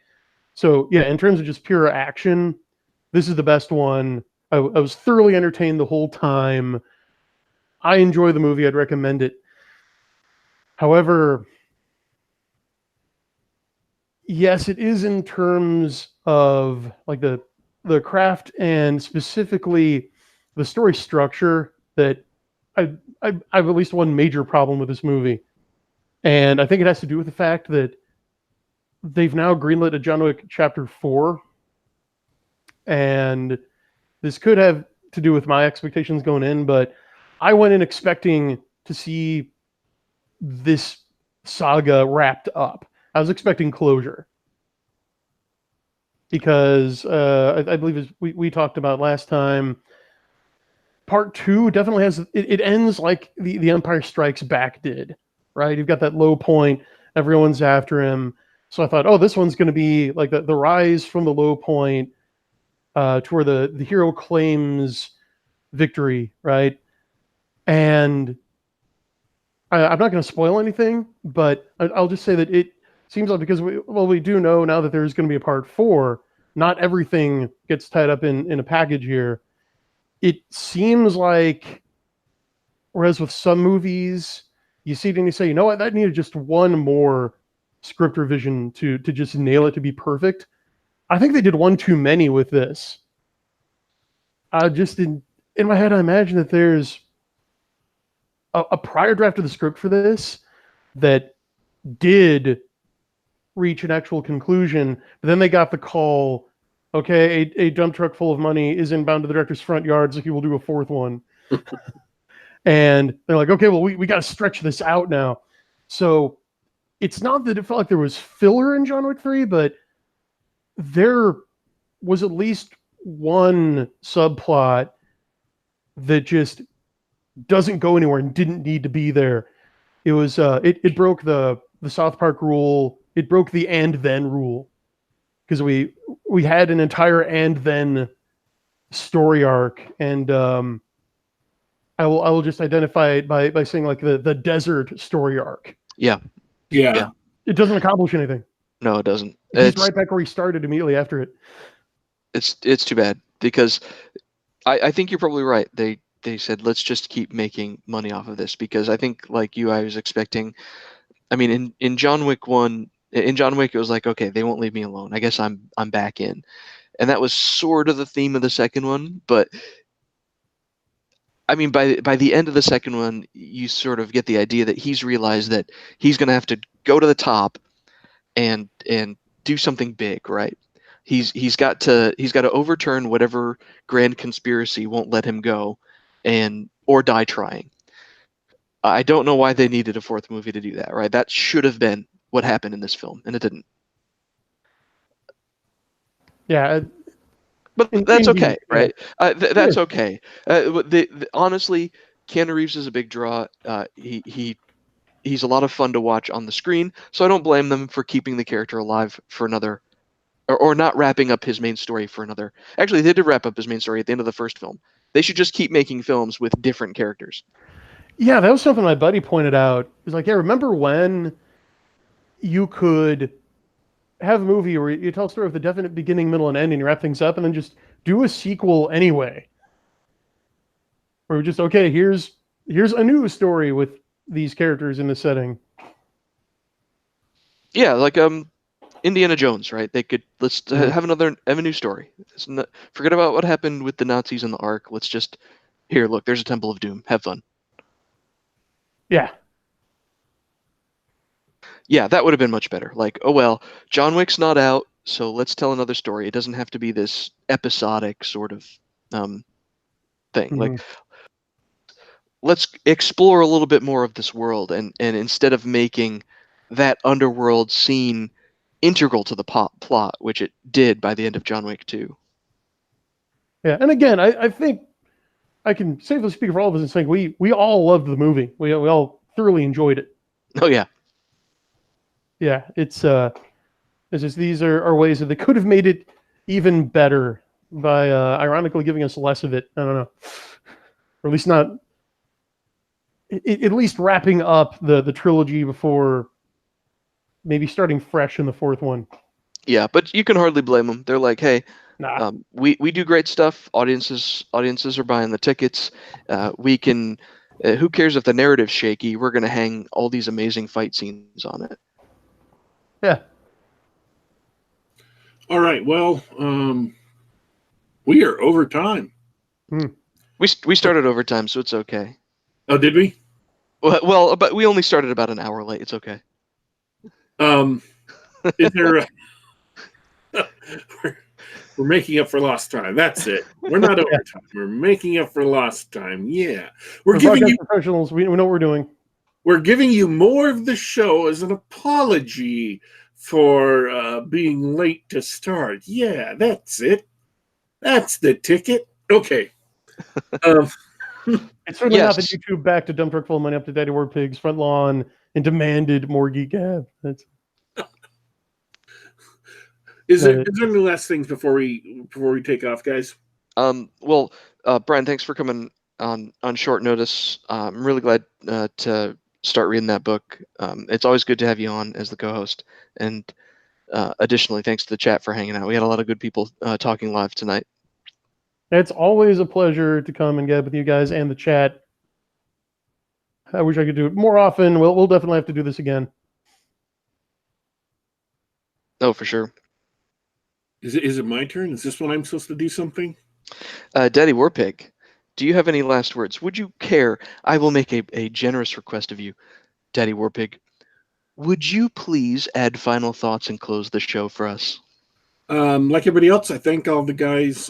[SPEAKER 3] So, yeah, in terms of just pure action, this is the best one. I was thoroughly entertained the whole time. I enjoy the movie. I'd recommend it. However, yes, it is in terms of like the craft and specifically the story structure that I've at least one major problem with this movie. And I think it has to do with the fact that they've now greenlit a John Wick Chapter 4. And this could have to do with my expectations going in, but I went in expecting to see this saga wrapped up. I was expecting closure. Because I believe as we talked about last time, part 2 definitely has it ends like the Empire Strikes Back did, right? You've got that low point, everyone's after him. So I thought, oh, this one's going to be like the rise from the low point to where the hero claims victory, right? And I'm not going to spoil anything, but I'll just say that it seems like because we do know now that there's going to be a part 4. Not everything gets tied up in a package here. It seems like, whereas with some movies, you see it and you say, you know what, that needed just one more script revision to just nail it to be perfect. I think they did one too many with this. I just in my head, I imagine that there's a prior draft of the script for this that did reach an actual conclusion, but then they got the call, okay, a dump truck full of money is inbound to the director's front yard, so he will do a 4th one. And they're like, okay, well, we got to stretch this out now. So it's not that it felt like there was filler in John Wick 3, but there was at least one subplot that just doesn't go anywhere and didn't need to be there. It was it broke the South Park rule. It broke the and then rule, because we had an entire and then story arc, and I will just identify it by saying like the desert story arc.
[SPEAKER 2] Yeah.
[SPEAKER 3] It doesn't accomplish anything.
[SPEAKER 2] No, it doesn't.
[SPEAKER 3] He's right back where he started immediately after it.
[SPEAKER 2] It's too bad, because I think you're probably right. They said, let's just keep making money off of this, because I think, like you, I was expecting, I mean, in John Wick 1, in John Wick, it was like, okay, they won't leave me alone. I guess I'm back in. And that was sort of the theme of the second one, but I mean, by the end of the second one, you sort of get the idea that he's realized that he's going to have to go to the top and do something big, right? He's got to overturn whatever grand conspiracy won't let him go, or die trying. I don't know why they needed a 4th movie to do that, right? That should have been what happened in this film, and it didn't.
[SPEAKER 3] Yeah.
[SPEAKER 2] But that's okay, right? That's okay. Honestly, Keanu Reeves is a big draw. He's a lot of fun to watch on the screen, so I don't blame them for keeping the character alive for another, or not wrapping up his main story for another. Actually, they did wrap up his main story at the end of the first film. They should just keep making films with different characters.
[SPEAKER 3] Yeah, that was something my buddy pointed out. He's like, yeah, remember when you could have a movie where you tell a story with a definite beginning, middle, and end, and you wrap things up, and then just do a sequel anyway. Or just, okay, here's a new story with these characters in the setting.
[SPEAKER 2] Yeah, like Indiana Jones, right? They could have a new story. Forget about what happened with the Nazis in the Ark. Let's just look. There's a Temple of Doom. Have fun.
[SPEAKER 3] Yeah.
[SPEAKER 2] Yeah, that would have been much better. Like, oh well, John Wick's not out, so let's tell another story. It doesn't have to be this episodic sort of thing.
[SPEAKER 3] Mhm.
[SPEAKER 2] Like, let's explore a little bit more of this world, and instead of making that underworld scene integral to the plot, which it did by the end of John Wick 2.
[SPEAKER 3] Yeah, and again, I think I can safely speak for all of us in saying we all loved the movie. We all thoroughly enjoyed it.
[SPEAKER 2] Oh yeah.
[SPEAKER 3] Yeah, it's just these are ways that they could have made it even better by ironically giving us less of it. I don't know, or at least not. At least wrapping up the trilogy before maybe starting fresh in the fourth one.
[SPEAKER 2] Yeah, but you can hardly blame them. They're like, hey,
[SPEAKER 3] Nah.
[SPEAKER 2] we do great stuff. Audiences are buying the tickets. We can. Who cares if the narrative's shaky? We're gonna hang all these amazing fight scenes on it.
[SPEAKER 3] Yeah.
[SPEAKER 1] All right. Well, we are over time.
[SPEAKER 2] We started overtime, so it's okay.
[SPEAKER 1] Oh, did we?
[SPEAKER 2] Well, but we only started about an hour late. It's okay.
[SPEAKER 1] Is there? We're making up for lost time. That's it. We're not overtime. We're making up for lost time. Yeah, we're giving you
[SPEAKER 3] professionals. We know what we're doing.
[SPEAKER 1] We're giving you more of the show as an apology for being late to start. Yeah, that's it. That's the ticket. Okay.
[SPEAKER 3] It's certainly not that YouTube backed a dump truck full of money up to Daddy Warpig's front lawn and demanded more Geek Gab. That's.
[SPEAKER 1] Is there any last things before we take off, guys?
[SPEAKER 2] Well, Brian, thanks for coming on short notice. I'm really glad to start reading that book. It's always good to have you on as the co-host. And additionally, thanks to the chat for hanging out. We had a lot of good people talking live tonight.
[SPEAKER 3] It's always a pleasure to come and get with you guys and the chat. I wish I could do it more often. We'll definitely have to do this again.
[SPEAKER 2] Oh, for sure.
[SPEAKER 1] Is it my turn? Is this when I'm supposed to do something?
[SPEAKER 2] Daddy Warpig, do you have any last words? Would you care? I will make a generous request of you, Daddy Warpig. Would you please add final thoughts and close the show for us?
[SPEAKER 1] Like everybody else, I thank all the guys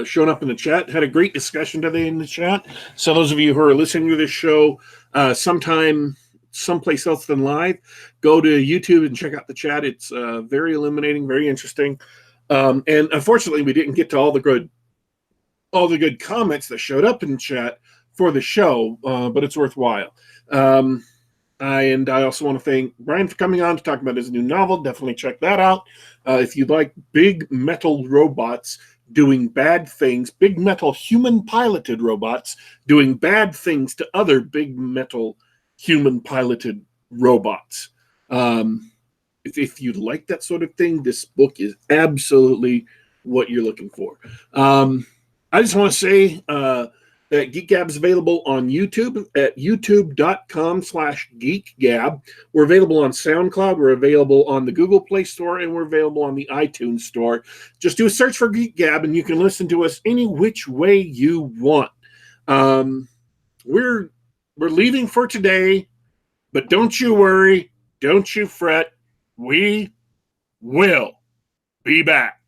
[SPEAKER 1] showing up in the chat. Had a great discussion today in the chat. So those of you who are listening to this show someplace else than live, go to YouTube and check out the chat. It's very illuminating, very interesting. And unfortunately, we didn't get to all the good comments that showed up in chat for the show, but it's worthwhile. And I also want to thank Brian for coming on to talk about his new novel. Definitely check that out. If you'd like big metal robots doing bad things, big metal human-piloted robots doing bad things to other big metal human-piloted robots. If you like that sort of thing, this book is absolutely what you're looking for. I just want to say that Geek Gab is available on YouTube at youtube.com/geekgab. We're available on SoundCloud. We're available on the Google Play Store, and we're available on the iTunes Store. Just do a search for Geek Gab, and you can listen to us any which way you want. We're leaving for today, but don't you worry. Don't you fret. We will be back.